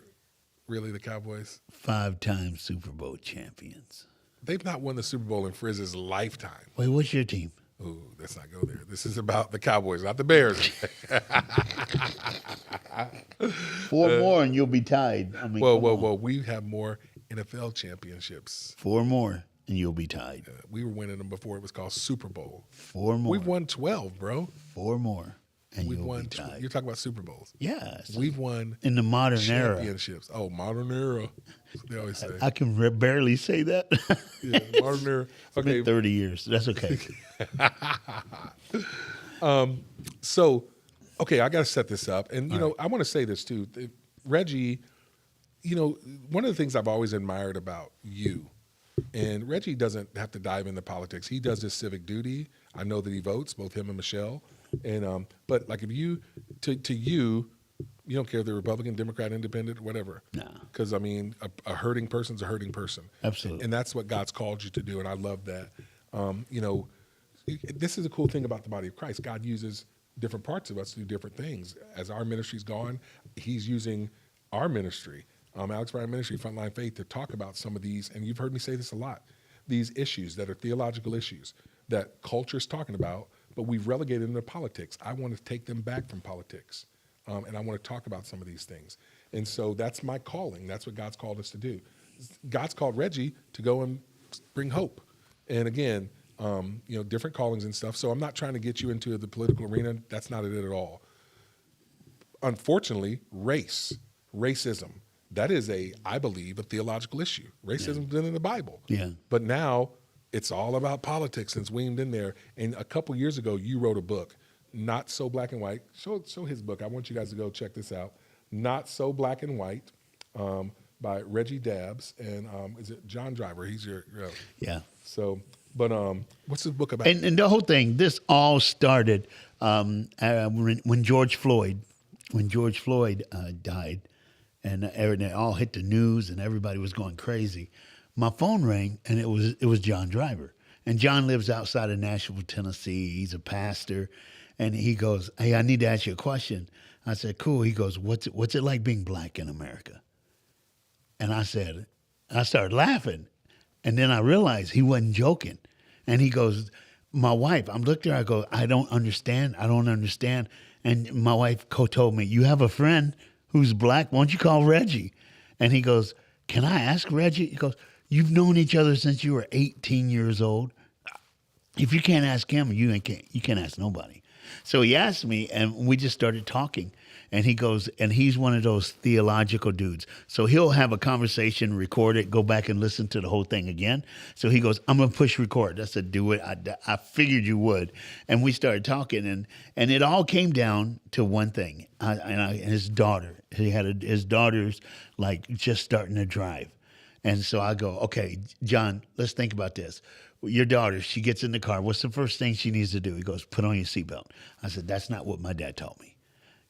really the Cowboys? 5-time Super Bowl champions. They've not won the Super Bowl in Frizz's lifetime. Wait, what's your team? Ooh, let's not go there. This is about the Cowboys, not the Bears. 4 more and you'll be tied. I mean, whoa. We have more NFL championships. 4 more and you'll be tied. We were winning them before it was called Super Bowl. 4 more. We've won 12, bro. 4 more and We've you'll won. be tied. You're talking about Super Bowls. Yes. We've won in the modern era. Championships. Oh, modern era. They always say. I can barely say that. Yeah, modern era. Okay. It's been 30 years. That's okay. So, okay, I got to set this up. And, I want to say this too. Reggie, one of the things I've always admired about you, and Reggie doesn't have to dive into politics. He does his civic duty. I know that he votes, both him and Michelle. And but like if you, to you, you don't care if they're Republican, Democrat, Independent, whatever. No. Because, a hurting person's a hurting person. Absolutely. And that's what God's called you to do, and I love that. This is a cool thing about the body of Christ. God uses different parts of us to do different things. As our ministry's gone, he's using our ministry, Alex Bryan Ministry, Frontline Faith, to talk about some of these, and you've heard me say this a lot, these issues that are theological issues that culture's talking about, but we've relegated them to politics. I want to take them back from politics, and I want to talk about some of these things. And so that's my calling. That's what God's called us to do. God's called Reggie to go and bring hope. And again, different callings and stuff. So I'm not trying to get you into the political arena. That's not it at all. Unfortunately, racism, that is I believe, a theological issue. Racism's been in the Bible. Yeah. But now it's all about politics and it's weaned in there. And a couple years ago, you wrote a book, Not So Black and White. Show his book. I want you guys to go check this out. Not So Black and White, by Reggie Dabbs. And is it John Driver? He's your Yeah. So, but what's the book about? And the whole thing, this all started when George Floyd died, and it all hit the news, and everybody was going crazy. My phone rang, and it was John Driver, and John lives outside of Nashville, Tennessee. He's a pastor, and he goes, "Hey, I need to ask you a question." I said, "Cool." He goes, "What's it like being black in America?" And I started laughing, and then I realized he wasn't joking, and he goes, "My wife," I'm looking at her, I go, I don't understand. And my wife told me, "You have a friend who's black, why don't you call Reggie?" And he goes, "Can I ask Reggie?" He goes, "You've known each other since you were 18 years old. If you can't ask him, you can't ask nobody." So he asked me, and we just started talking. And he goes, and he's one of those theological dudes. So he'll have a conversation, record it, go back and listen to the whole thing again. So he goes, "I'm going to push record." I said, "Do it." I figured you would. And we started talking, and it all came down to one thing. His daughter, his daughter's like just starting to drive. And so I go, "Okay, John, let's think about this. Your daughter, she gets in the car. What's the first thing she needs to do?" He goes, "Put on your seatbelt." I said, "That's not what my dad taught me."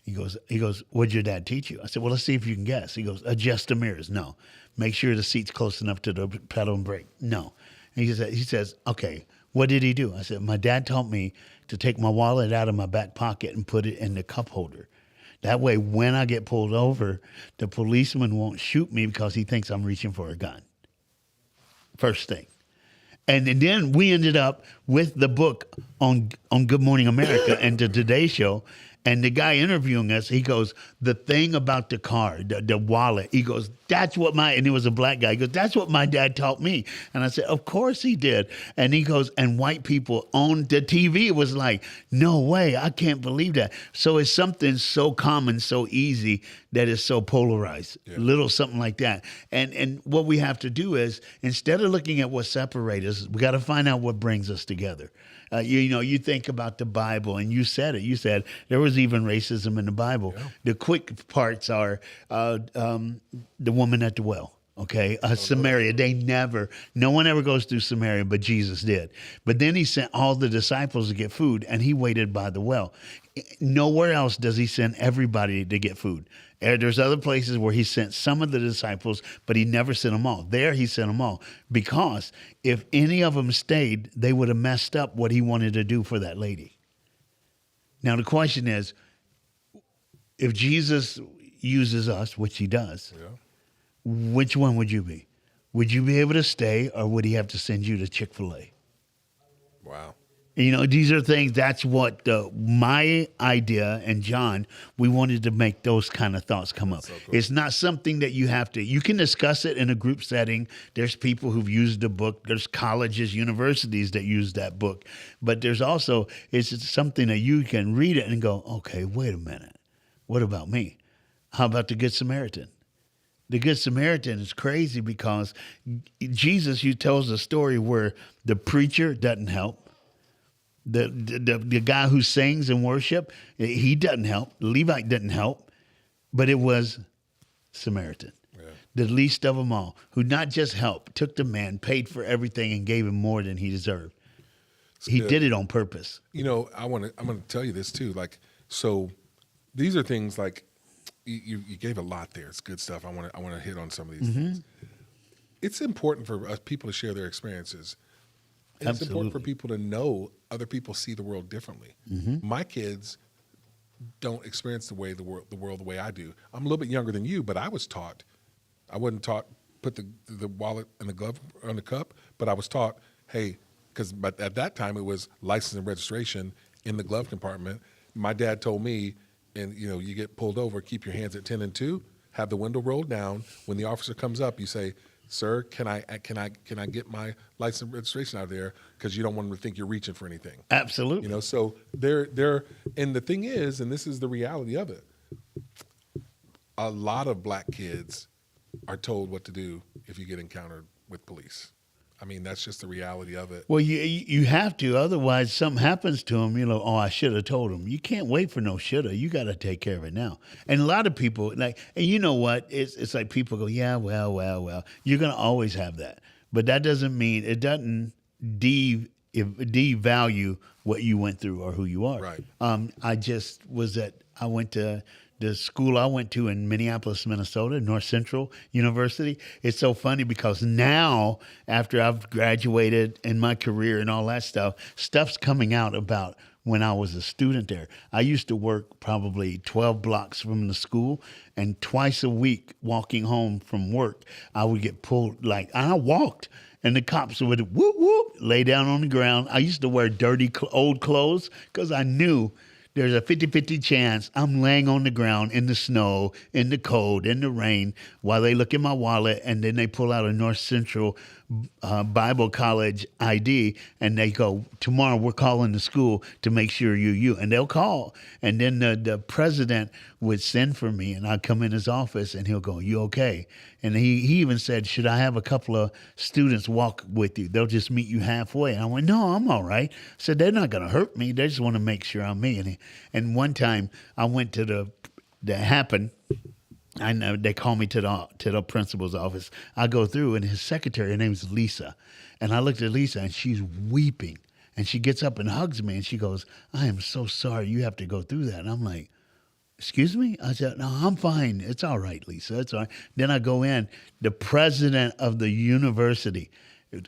He goes, "What'd your dad teach you?" I said, "Well, let's see if you can guess." He goes, "Adjust the mirrors." No. "Make sure the seat's close enough to the pedal and brake." No. And he says, "Okay, what did he do?" I said, "My dad taught me to take my wallet out of my back pocket and put it in the cup holder. That way, when I get pulled over, the policeman won't shoot me because he thinks I'm reaching for a gun." First thing. And then we ended up with the book on Good Morning America and the Today Show. And the guy interviewing us, he goes, "The thing about the car, the wallet," he goes, "That's what and he was a black guy. He goes, "That's what my dad taught me." And I said, "Of course he did." And he goes, "And white people on the TV," it was like, "No way, I can't believe that." So it's something so common, so easy, that is so polarized, little something like that. And what we have to do is, instead of looking at what separates us, we got to find out what brings us together. You think about the Bible, and you said it. You said there was even racism in the Bible. Yeah. The quick parts are the woman at the well. Okay, Samaria. No one ever goes through Samaria, but Jesus did. But then he sent all the disciples to get food, and he waited by the well. Nowhere else does he send everybody to get food. There's other places where he sent some of the disciples, but he never sent them all. There he sent them all, because if any of them stayed, they would have messed up what he wanted to do for that lady. Now the question is, if Jesus uses us, which he does, which one would you be? Would you be able to stay, or would he have to send you to Chick-fil-A? Wow. These are things, that's what my idea, and John, we wanted to make those kind of thoughts come up. So cool. It's not something that you can discuss it in a group setting. There's people who've used the book. There's colleges, universities that use that book. But there's also, it's something that you can read it and go, okay, wait a minute. What about me? How about the Good Samaritan? The Good Samaritan is crazy because Jesus, you tells a story where the preacher doesn't help. The guy who sings and worship, he doesn't help. The Levite doesn't help. But it was Samaritan, the least of them all, who not just helped, took the man, paid for everything, and gave him more than he deserved. He did it on purpose. I'm going to tell you this too. So these are things like you gave a lot there. It's good stuff. I want to hit on some of these things. It's important for us people to share their experiences. It's important for people to know other people see the world differently. My kids don't experience the world the way I do. I'm a little bit younger than you, but I wasn't taught put the wallet in the glove on the cup, but I was taught, hey, but at that time it was license and registration in the glove compartment. My dad told me, and you get pulled over, keep your hands at 10 and 2, have the window rolled down. When the officer comes up, you say, sir, can I get my license and registration out of there, because you don't want them to think you're reaching for anything. Absolutely. So they're and the thing is, and this is the reality of it, a lot of black kids are told what to do if you get encountered with police. I mean, that's just the reality of it. Well, you have to, otherwise something happens to them. Oh, I should have told them. You can't wait for no shoulda. You got to take care of it now. And a lot of people and you know what? It's like people go, yeah, well. You're gonna always have that, but that doesn't mean it doesn't devalue what you went through or who you are. Right. I went to the school I went to in Minneapolis, Minnesota, North Central University. It's so funny because now, after I've graduated in my career and all that stuff's coming out about when I was a student there. I used to work probably 12 blocks from the school, and twice a week walking home from work, I would get pulled, I walked, and the cops would whoop, whoop, lay down on the ground. I used to wear dirty old clothes because I knew there's a 50-50 chance I'm laying on the ground in the snow, in the cold, in the rain, while they look in my wallet, and then they pull out a North Central Bible College ID, and they go, tomorrow we're calling the school to make sure you. And they'll call. And then the president would send for me, and I'd come in his office, and he'll go, you okay? And he even said, should I have a couple of students walk with you? They'll just meet you halfway. And I went, no, I'm all right. I said, they're not going to hurt me. They just want to make sure I'm me. And one time I went to that happened. I know they call me to the principal's office. I go through, and his secretary, her name's Lisa. And I looked at Lisa, and she's weeping. And she gets up and hugs me, and she goes, I am so sorry you have to go through that. And I'm like, excuse me? I said, no, I'm fine. It's all right, Lisa. It's all right. Then I go in. The president of the university,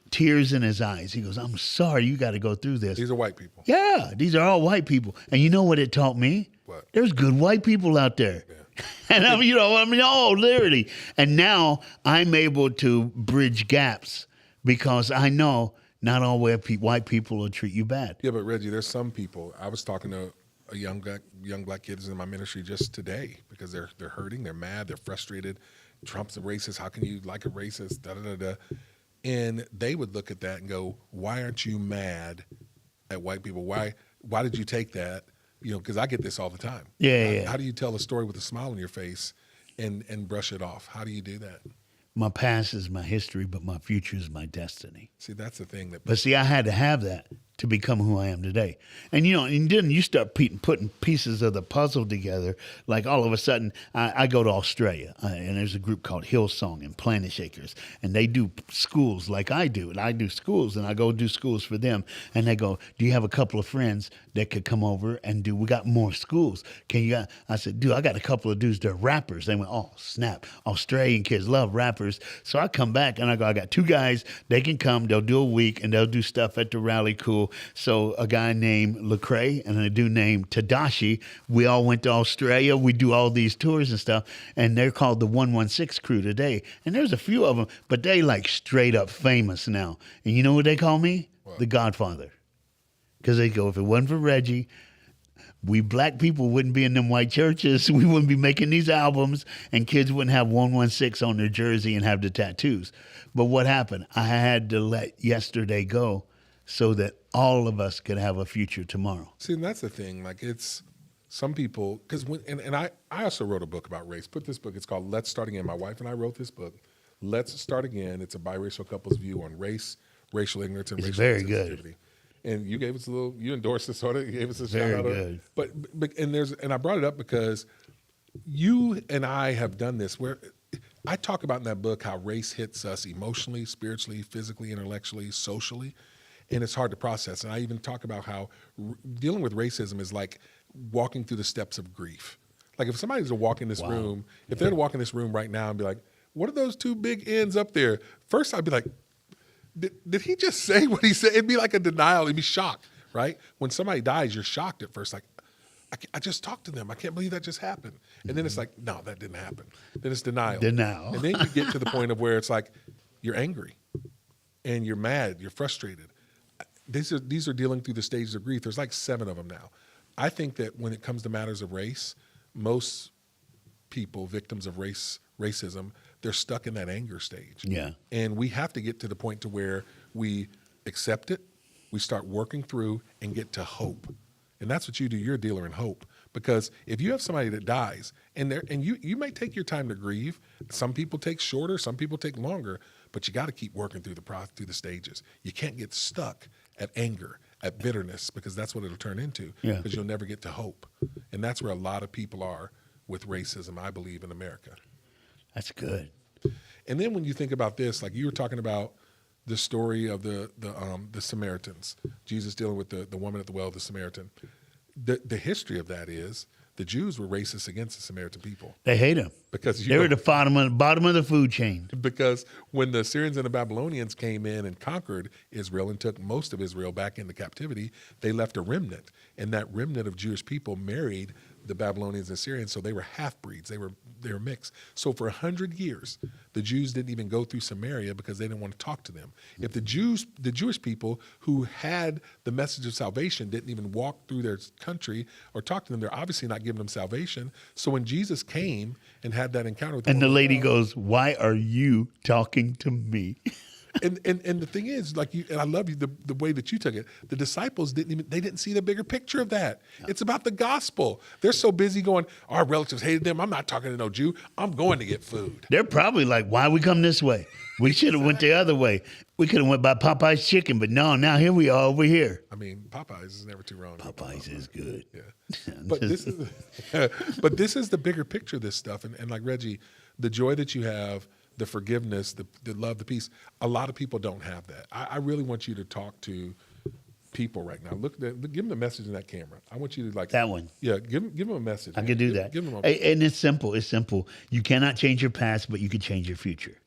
tears in his eyes. He goes, I'm sorry you got to go through this. These are white people. Yeah, these are all white people. And you know what it taught me? What? There's good white people out there. Yeah. And literally. And now I'm able to bridge gaps because I know not all white people will treat you bad. Yeah, but Reggie, there's some people. I was talking to a young black kids in my ministry just today because they're hurting, they're mad, they're frustrated. Trump's a racist. How can you like a racist? Da da da da. And they would look at that and go, "Why aren't you mad at white people? Why did you take that?" Because I get this all the time. Yeah. How do you tell a story with a smile on your face and brush it off? How do you do that? My past is my history, but my future is my destiny. See, that's the thing that. But see, I had to have that to become who I am today. And and then you start putting pieces of the puzzle together. Like all of a sudden, I go to Australia, and there's a group called Hillsong and Planet Shakers, and they do schools like I do, and I do schools, and I go do schools for them. And they go, do you have a couple of friends that could come over and do? We got more schools. I said, dude, I got a couple of dudes. They're rappers. They went, oh snap! Australian kids love rappers. So I come back and I go, I got two guys. They can come. They'll do a week and they'll do stuff at the rally. Cool. So a guy named Lecrae and a dude named Tadashi, we all went to Australia. We do all these tours and stuff, and they're called the 116 crew today. And there's a few of them, but they like straight up famous now. And you know what they call me? What? The Godfather. Because they go, if it wasn't for Reggie, we black people wouldn't be in them white churches. We wouldn't be making these albums, and kids wouldn't have 116 on their jersey and have the tattoos. But what happened? I had to let yesterday go so that all of us could have a future tomorrow. See, and that's the thing. Like, it's some people, because I also wrote a book about race. This book, it's called Let's Start Again. My wife and I wrote this book, Let's Start Again. It's a biracial couple's view on race, racial ignorance, and it's racial very sensitivity. Good. And you gave us you endorsed this sort of, you gave us a very shout out. Good. And I brought it up because you and I have done this where I talk about in that book how race hits us emotionally, spiritually, physically, intellectually, socially, and it's hard to process. And I even talk about how dealing with racism is like walking through the steps of grief. Like if somebody's to walk in this room, if they're to walk in this room right now and be like, what are those two big ends up there? First I'd be like, did he just say what he said? It'd be like a denial. It'd be shock, right? When somebody dies, you're shocked at first, like, I just talked to them. I can't believe that just happened. And then it's like, no, that didn't happen. Then it's denial. Denial. And then you get to the point of where it's like, you're angry and you're mad, you're frustrated. These are dealing through the stages of grief. There's like 7 of them now. I think that when it comes to matters of race, most people, victims of racism, they're stuck in that anger stage. Yeah. And we have to get to the point to where we accept it, we start working through and get to hope. And that's what you do. You're a dealer in hope. Because if you have somebody that dies, and you may take your time to grieve. Some people take shorter, some people take longer, but you got to keep working through the stages. You can't get stuck at anger, at bitterness, because that's what it'll turn into. Yeah. Because you'll never get to hope. And that's where a lot of people are with racism, I believe, in America. That's good. And then when you think about this, like you were talking about the story of the Samaritans, Jesus dealing with the woman at the well, the Samaritan. The history of that is the Jews were racist against the Samaritan people. They hate them because they were the bottom of the food chain. Because when the Assyrians and the Babylonians came in and conquered Israel and took most of Israel back into captivity, they left a remnant, and that remnant of Jewish people married the Babylonians and Assyrians, so they were half-breeds. They were mixed. So for 100 years, the Jews didn't even go through Samaria because they didn't want to talk to them. If the Jewish people who had the message of salvation didn't even walk through their country or talk to them, they're obviously not giving them salvation. So when Jesus came and had that encounter with them, and the lady goes, "Why are you talking to me?" And the thing is, like you, and I love you the way that you took it. The disciples didn't see the bigger picture of that. No. It's about the gospel. They're so busy going, our relatives hated them. I'm not talking to no Jew. I'm going to get food. They're probably like, why we come this way? We should have went the other way. We could have went by Popeye's chicken, but no, now here we are over here. I mean, Popeyes is never too wrong. Popeyes is good. Yeah. But this is the bigger picture of this stuff. And like Reggie, the joy that you have, the forgiveness, the love, the peace. A lot of people don't have that. I really want you to talk to people right now. Give them the message in that camera. I want you to like that one. Yeah, give them a message. I can do that. Give them and it's simple. It's simple. You cannot change your past, but you can change your future.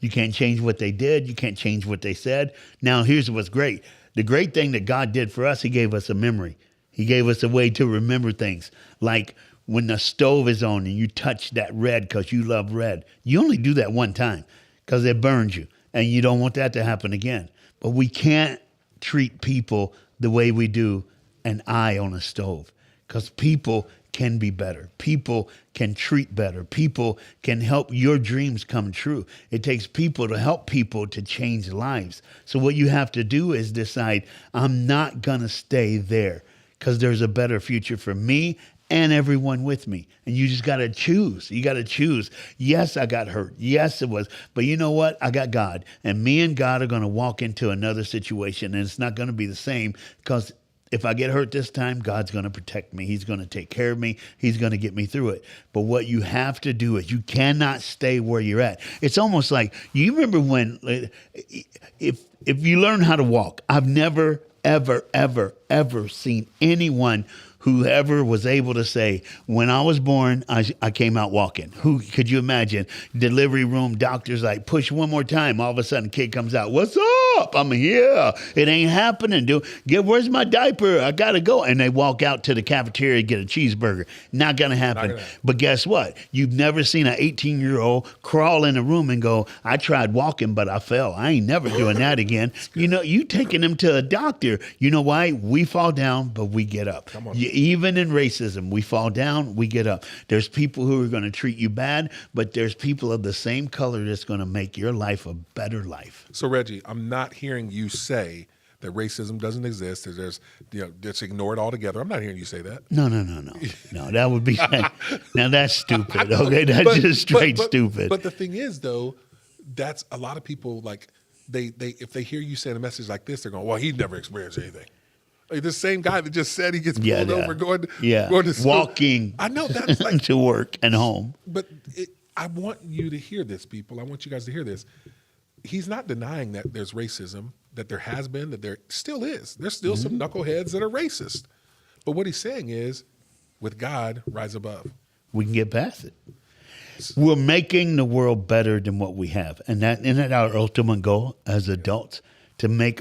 You can't change what they did. You can't change what they said. Now, here's what's great. The great thing that God did for us, he gave us a memory. He gave us a way to remember things. Like when the stove is on and you touch that red because you love red, you only do that one time because it burns you, and you don't want that to happen again. But we can't treat people the way we do an eye on a stove, because people can be better. People can treat better. People can help your dreams come true. It takes people to help people to change lives. So what you have to do is decide, I'm not going to stay there because there's a better future for me and everyone with me. And you just got to choose. You got to choose. Yes, I got hurt. Yes, it was. But you know what? I got God. And me and God are going to walk into another situation, and it's not going to be the same, because if I get hurt this time, God's going to protect me. He's going to take care of me. He's going to get me through it. But what you have to do is you cannot stay where you're at. It's almost like, you remember when, if you learn how to walk, I've never, ever, ever, ever seen anyone who ever was able to say, when I was born, I came out walking. Who could you imagine? Delivery room, doctors like, push one more time. All of a sudden, kid comes out, what's up? I'm here. It ain't happening, dude. Where's my diaper? I got to go. And they walk out to the cafeteria, get a cheeseburger. Not going to happen. But guess what? You've never seen an 18-year-old crawl in a room and go, I tried walking, but I fell. I ain't never doing that again. You know, you taking them to a doctor. You know why? We fall down, but we get up. Come on. Even in racism, we fall down, we get up. There's people who are going to treat you bad, but there's people of the same color that's going to make your life a better life. So, Reggie, I'm not hearing you say that racism doesn't exist. There's, just ignore it altogether. I'm not hearing you say that. No. No, that would be, now that's stupid. Okay, that's just straight stupid. But the thing is, though, that's a lot of people, like, they if they hear you saying a message like this, they're going, well, he'd never experienced anything. Like the same guy that just said he gets pulled over going to school. Walking I know that's like to work and home. But I want you to hear this, people. I want you guys to hear this. He's not denying that there's racism, that there has been, that there still is. There's still some knuckleheads that are racist. But what he's saying is, with God, rise above. We can get past it. We're making the world better than what we have. And that isn't our ultimate goal as adults, to make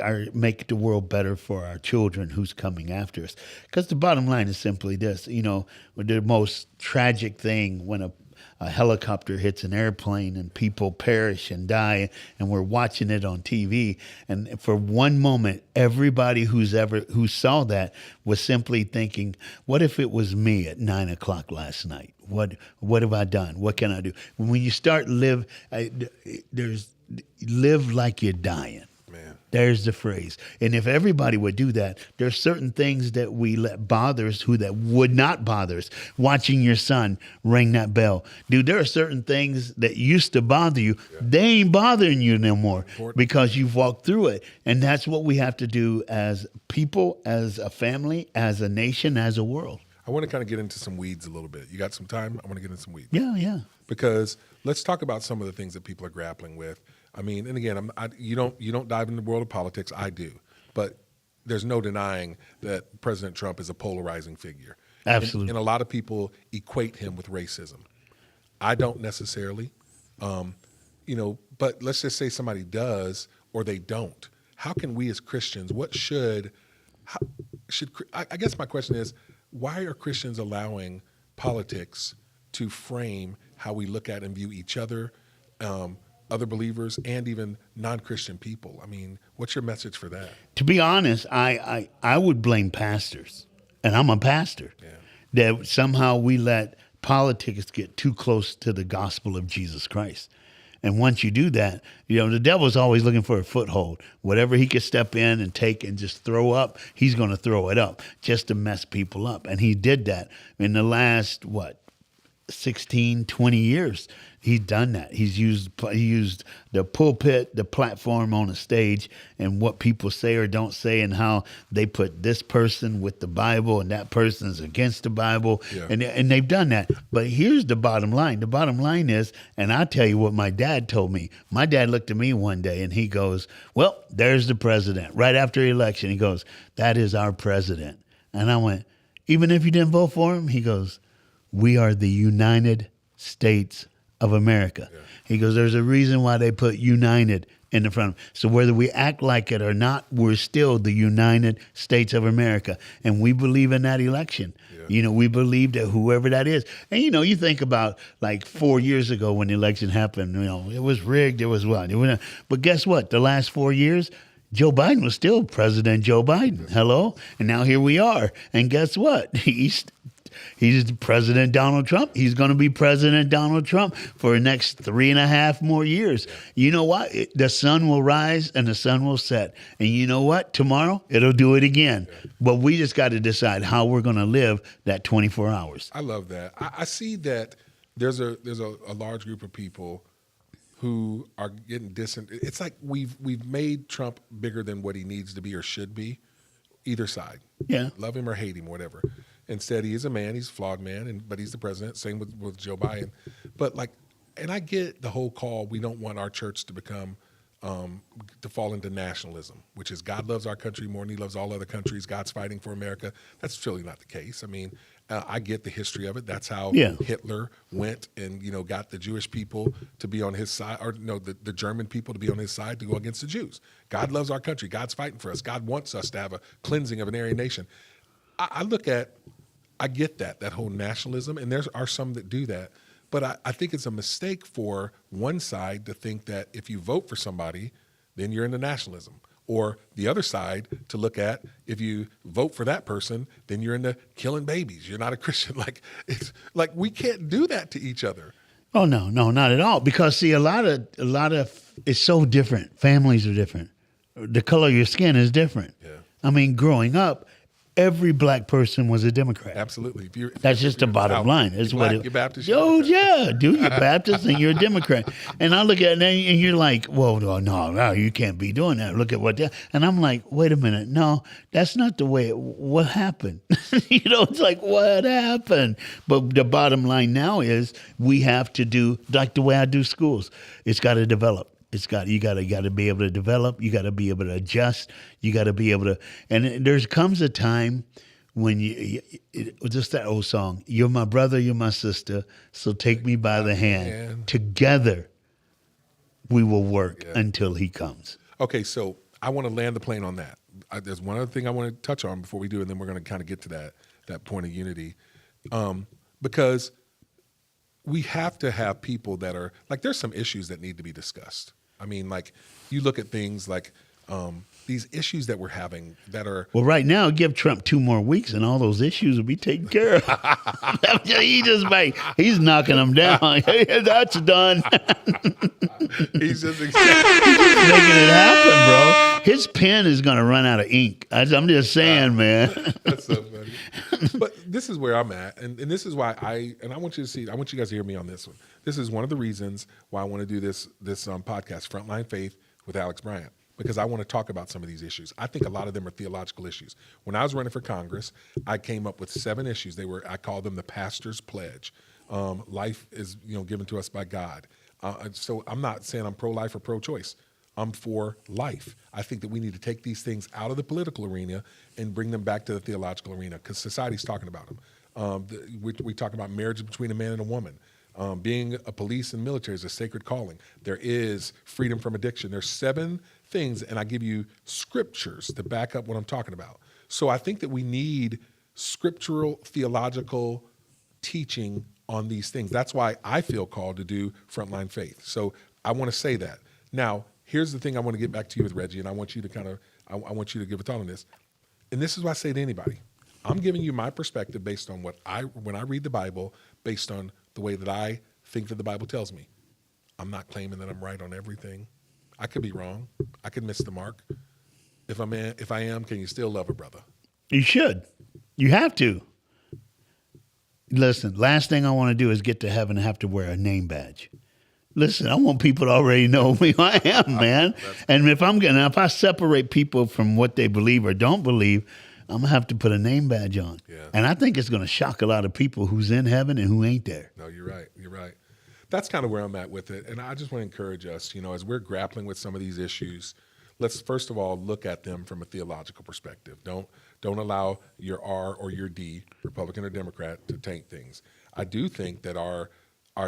the world better for our children who's coming after us. Because the bottom line is simply this, the most tragic thing when a helicopter hits an airplane and people perish and die, and we're watching it on TV. And for one moment, everybody who saw that was simply thinking, what if it was me at 9:00 last night? What have I done? What can I do? When you start live like you're dying. Man. There's the phrase. And if everybody would do that, there's certain things that we let bother us that would not bother us. Watching your son ring that bell. Dude, there are certain things that used to bother you. Yeah. They ain't bothering you no more because you've walked through it. And that's what we have to do as people, as a family, as a nation, as a world. I want to kind of get into some weeds a little bit. You got some time? I want to get into some weeds. Yeah. Because let's talk about some of the things that people are grappling with. I mean, and again, you don't dive into the world of politics. I do, but there's no denying that President Trump is a polarizing figure. Absolutely, and a lot of people equate him with racism. I don't necessarily, but let's just say somebody does or they don't. How can we as Christians? I guess my question is, why are Christians allowing politics to frame how we look at and view each other? Other believers and even non-Christian people. I mean, what's your message for that? To be honest, I would blame pastors, and I'm a pastor, that somehow we let politics get too close to the gospel of Jesus Christ. And once you do that, the devil's always looking for a foothold. Whatever he could step in and take and just throw up, he's going to throw it up just to mess people up. And he did that in the last, 16, 20 years. He's done that. He used the pulpit, the platform on a stage, and what people say or don't say, and how they put this person with the Bible and that person is against the Bible, and they've done that. But here's the bottom line. The bottom line is, and I'll tell you what my dad told me. My dad looked at me one day and he goes, "Well, there's the president." Right after the election, he goes, "That is our president." And I went, "Even if you didn't vote for him?" He goes, "We are the United States of America." Yeah. He goes, "There's a reason why they put United in the front. So whether we act like it or not, we're still the United States of America." And we believe in that election. Yeah. We believe that whoever that is. And, you think about like 4 years ago when the election happened, it was rigged. It was what? But guess what? The last 4 years, Joe Biden was still President Joe Biden. Hello? And now here we are. And guess what? He's President Donald Trump. He's going to be President Donald Trump for the next 3.5 more years. You know what? The sun will rise and the sun will set. And you know what? Tomorrow, it'll do it again. But we just got to decide how we're going to live that 24 hours. I love that. I see that there's a large group of people who are getting distant. It's like we've made Trump bigger than what he needs to be or should be, either side. Yeah. Love him or hate him, whatever. Instead, he is a man. He's a flawed man, but he's the president. Same with Joe Biden. But and I get the whole call. We don't want our church to become to fall into nationalism, which is God loves our country more than he loves all other countries. God's fighting for America. That's truly not the case. I mean, I get the history of it. That's how Hitler went and got the Jewish people to be on his side, or the German people to be on his side to go against the Jews. God loves our country. God's fighting for us. God wants us to have a cleansing of an Aryan nation. I get that whole nationalism, and there are some that do that, but I think it's a mistake for one side to think that if you vote for somebody, then you're into nationalism, or the other side to look at if you vote for that person, then you're into killing babies. You're not a Christian. It's like we can't do that to each other. Oh no, not at all. Because see, a lot of it's so different. Families are different. The color of your skin is different. Yeah. I mean, growing up, every black person was a Democrat. Absolutely. That's just the bottom line. It's you're Baptist. Oh, yeah. Dude, you're Baptist and you're a Democrat. And I look at it and you're like, whoa, no, you can't be doing that. Look at what that. And I'm like, wait a minute. No, that's not the way what happened? It's like, what happened? But the bottom line now is we have to do like the way I do schools. It's got to develop. You got to be able to develop. You got to be able to adjust. You got to be able to. And there comes a time when just that old song. You're my brother. You're my sister. So take me by the hand. Together, we will work until he comes. Okay, so I want to land the plane on that. There's one other thing I want to touch on before we do, and then we're going to kind of get to that point of unity, because we have to have people that are like, there's some issues that need to be discussed. I mean, like, you look at things like these issues that we're having that are... Well, right now, give Trump 2 more weeks and all those issues will be taken care of. He's knocking them down. That's done. He's just making it happen, bro. His pen is going to run out of ink. I'm just saying, man. That's so funny. But this is where I'm at, and this is why I want you to see. I want you guys to hear me on this one. This is one of the reasons why I want to do this podcast, Frontline Faith with Alex Bryant, because I want to talk about some of these issues. I think a lot of them are theological issues. When I was running for Congress, I came up with 7 issues. I call them the pastor's pledge. Life is given to us by God. So I'm not saying I'm pro-life or pro-choice. I'm for life. I think that we need to take these things out of the political arena and bring them back to the theological arena, because society's talking about them. We talk about marriage between a man and a woman. Being a police and military is a sacred calling. There is freedom from addiction. There's 7 things, and I give you scriptures to back up what I'm talking about. So I think that we need scriptural, theological teaching on these things. That's why I feel called to do Frontline Faith. So I want to say that. Now, here's the thing I want to get back to you with, Reggie, and I want you to I want you to give a thought on this. And this is what I say to anybody. I'm giving you my perspective based on when I read the Bible, based on the way that I think that the Bible tells me. I'm not claiming that I'm right on everything. I could be wrong. I could miss the mark. If I am, can you still love a brother? You should. You have to. Listen, last thing I want to do is get to heaven and have to wear a name badge. Listen, I want people to already know who I am, man. And if I separate people from what they believe or don't believe, I'm going to have to put a name badge on. Yeah. And I think it's going to shock a lot of people who's in heaven and who ain't there. No, you're right. You're right. That's kind of where I'm at with it. And I just want to encourage us, as we're grappling with some of these issues, let's first of all look at them from a theological perspective. Don't allow your R or your D, Republican or Democrat, to taint things. I do think that our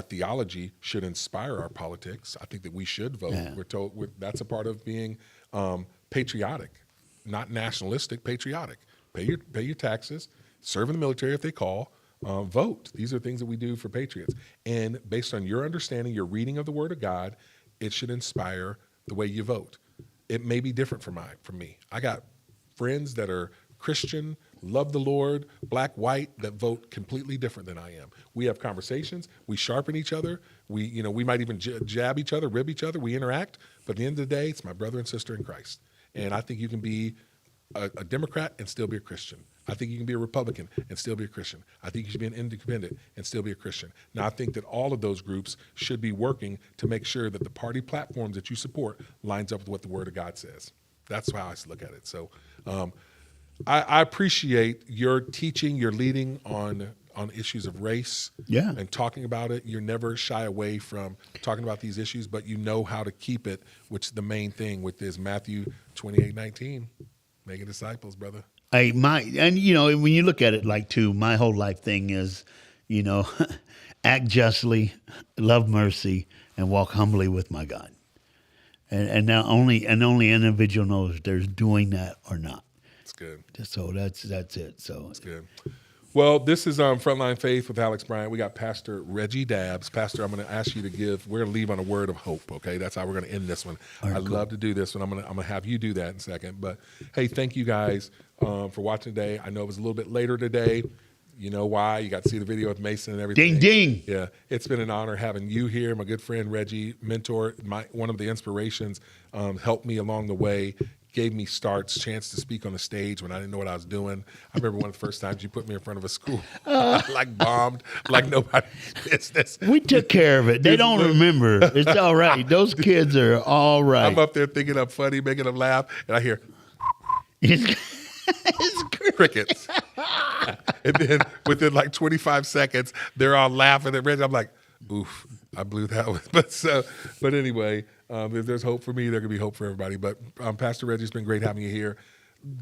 theology should inspire our politics. I think that we should vote. Yeah. We're told that's a part of being patriotic, not nationalistic, patriotic. Pay your taxes, serve in the military if they call, vote. These are things that we do for patriots. And based on your understanding, your reading of the Word of God, it should inspire the way you vote. It may be different from me. I got friends that are Christian, love the Lord, black, white, that vote completely different than I am. We have conversations. We sharpen each other. We might even jab each other, rib each other. We interact. But at the end of the day, it's my brother and sister in Christ. And I think you can be a Democrat and still be a Christian. I think you can be a Republican and still be a Christian. I think you should be an independent and still be a Christian. Now, I think that all of those groups should be working to make sure that the party platforms that you support lines up with what the Word of God says. That's how I look at it. So I appreciate your teaching, your leading on issues of race and talking about it. You're never shy away from talking about these issues, but you know how to keep it, which is the main thing with this Matthew 28:19, making disciples, brother. And when you look at it my whole life thing is, act justly, love mercy, and walk humbly with my God. And now only individual knows if they're doing that or not. That's good. So that's it. So that's good. Well, this is Frontline Faith with Alex Bryant. We got Pastor Reggie Dabbs. Pastor, I'm going to ask you we're going to leave on a word of hope, okay? That's how we're going to end this one. Right, I'd love to do this one. I'm going to have you do that in a second. But, hey, thank you guys for watching today. I know it was a little bit later today. You know why? You got to see the video with Mason and everything. Ding, ding. Yeah, it's been an honor having you here. My good friend Reggie, mentor, one of the inspirations, helped me along the way. Gave me starts, chance to speak on the stage when I didn't know what I was doing. I remember one of the first times you put me in front of a school, bombed, like nobody's business. We took care of it. They don't remember. It's all right. Those kids are all right. I'm up there thinking I'm funny, making them laugh, and I hear crickets. And then within 25 seconds, they're all laughing at Reggie. I'm like, oof, I blew that one. But anyway, if there's hope for me, there can be hope for everybody. But Pastor Reggie, it's been great having you here.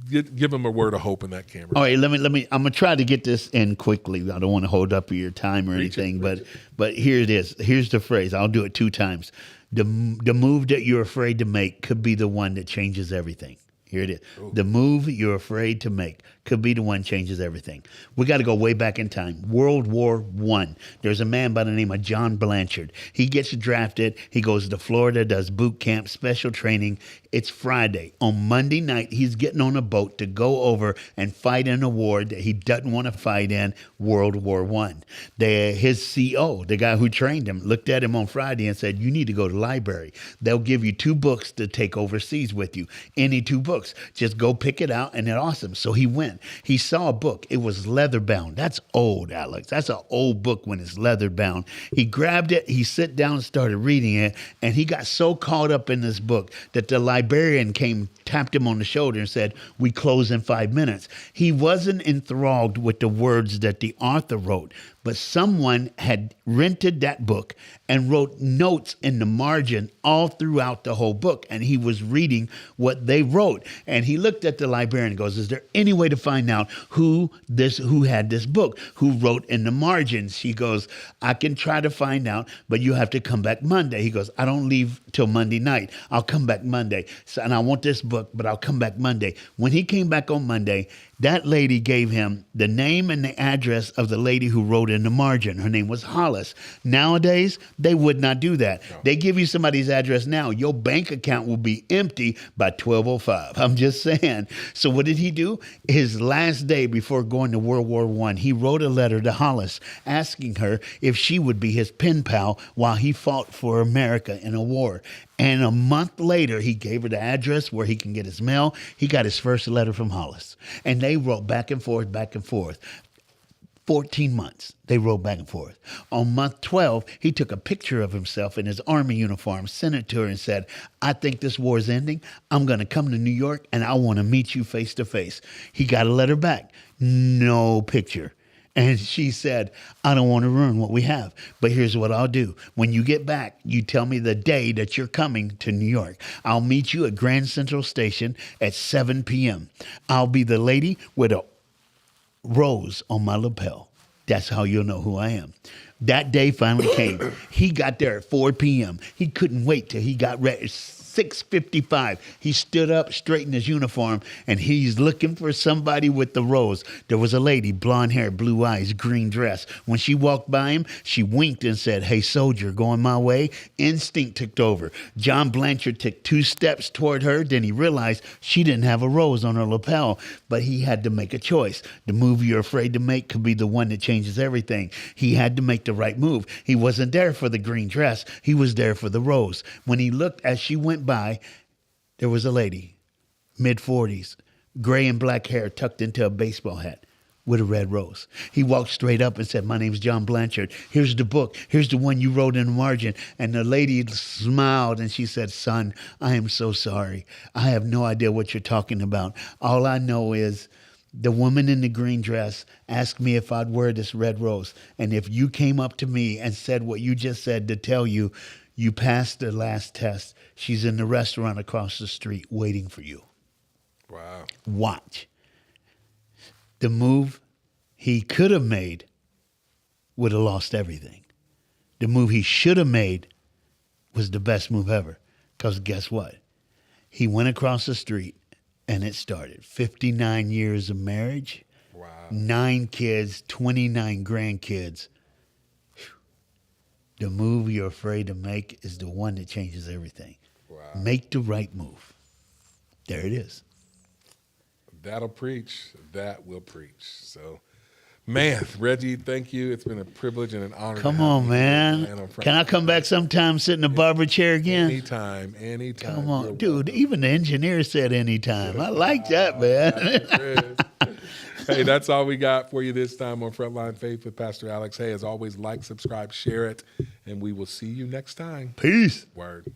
Give them a word of hope in that camera. All right, let me. I'm gonna try to get this in quickly. I don't want to hold up your time or anything, but here it is. Here's the phrase. I'll do it 2 times. The move that you're afraid to make could be the one that changes everything. Here it is. The move you're afraid to make could be the one changes everything. We got to go way back in time. World War I. There's a man by the name of John Blanchard. He gets drafted. He goes to Florida, does boot camp, special training. It's Friday. On Monday night, he's getting on a boat to go over and fight in a war that he doesn't want to fight in, World War I. His CO, the guy who trained him, looked at him on Friday and said, you need to go to the library. They'll give you 2 books to take overseas with you. Any 2 books. Just go pick it out, and they're awesome. So he went. He saw a book. It was leather bound. That's old, Alex. That's an old book when it's leather bound. He grabbed it. He sat down and started reading it, and he got so caught up in this book that the librarian came, tapped him on the shoulder and said, we close in 5 minutes. He wasn't enthralled with the words that the author wrote, but someone had rented that book and wrote notes in the margin all throughout the whole book. And he was reading what they wrote. And he looked at the librarian and goes, is there any way to find out who had this book, who wrote in the margins? She goes, I can try to find out, but you have to come back Monday. He goes, I don't leave till Monday night. I'll come back Monday. So, and I want this book, but I'll come back Monday. When he came back on Monday, that lady gave him the name and the address of the lady who wrote in the margin. Her name was Hollis. Nowadays, they would not do that. No. They give you somebody's address now. Your bank account will be empty by 12:05. I'm just saying. So what did he do? His last day before going to World War I, he wrote a letter to Hollis asking her if she would be his pen pal while he fought for America in a war. And a month later, he gave her the address where he can get his mail. He got his first letter from Hollis. And they wrote back and forth, back and forth. 14 months, they wrote back and forth. On month 12, he took a picture of himself in his army uniform, sent it to her and said, I think this war is ending. I'm going to come to New York and I want to meet you face to face. He got a letter back. No picture. And she said, I don't want to ruin what we have, but here's what I'll do. When you get back, you tell me the day that you're coming to New York. I'll meet you at Grand Central Station at 7 p.m. I'll be the lady with a rose on my lapel. That's how you'll know who I am. That day finally came. He got there at 4 p.m. He couldn't wait till he got ready. 6:55. He stood up, straightened his uniform, and he's looking for somebody with the rose. There was a lady, blonde hair, blue eyes, green dress. When she walked by him, she winked and said, hey, soldier, going my way? Instinct took over. John Blanchard took 2 steps toward her. Then he realized she didn't have a rose on her lapel, but he had to make a choice. The move you're afraid to make could be the one that changes everything. He had to make the right move. He wasn't there for the green dress. He was there for the rose. When he looked as she went by, there was a lady, mid-40s, gray and black hair tucked into a baseball hat with a red rose. He walked straight up and said, my name's John Blanchard. Here's the book. Here's the one you wrote in the margin. And the lady smiled and she said, son, I am so sorry. I have no idea what you're talking about. All I know is the woman in the green dress asked me if I'd wear this red rose. And if you came up to me and said what you just said to tell you, you passed the last test. She's in the restaurant across the street waiting for you. Wow. Watch. The move he could have made would have lost everything. The move he should have made was the best move ever. Because guess what? He went across the street and it started. 59 years of marriage. Wow. 9 kids, 29 grandkids. The move you're afraid to make is the one that changes everything. Wow. Make the right move. There it is. That'll preach. That will preach. So, man, Reggie, thank you. It's been a privilege and an honor. Come on, man. Can I come back sometime, sit in the barber chair again? Anytime. Come on. Dude, even the engineer said anytime. I like that, man. Hey, that's all we got for you this time on Frontline Faith with Pastor Alex. Hey, as always, like, subscribe, share it, and we will see you next time. Peace. Word.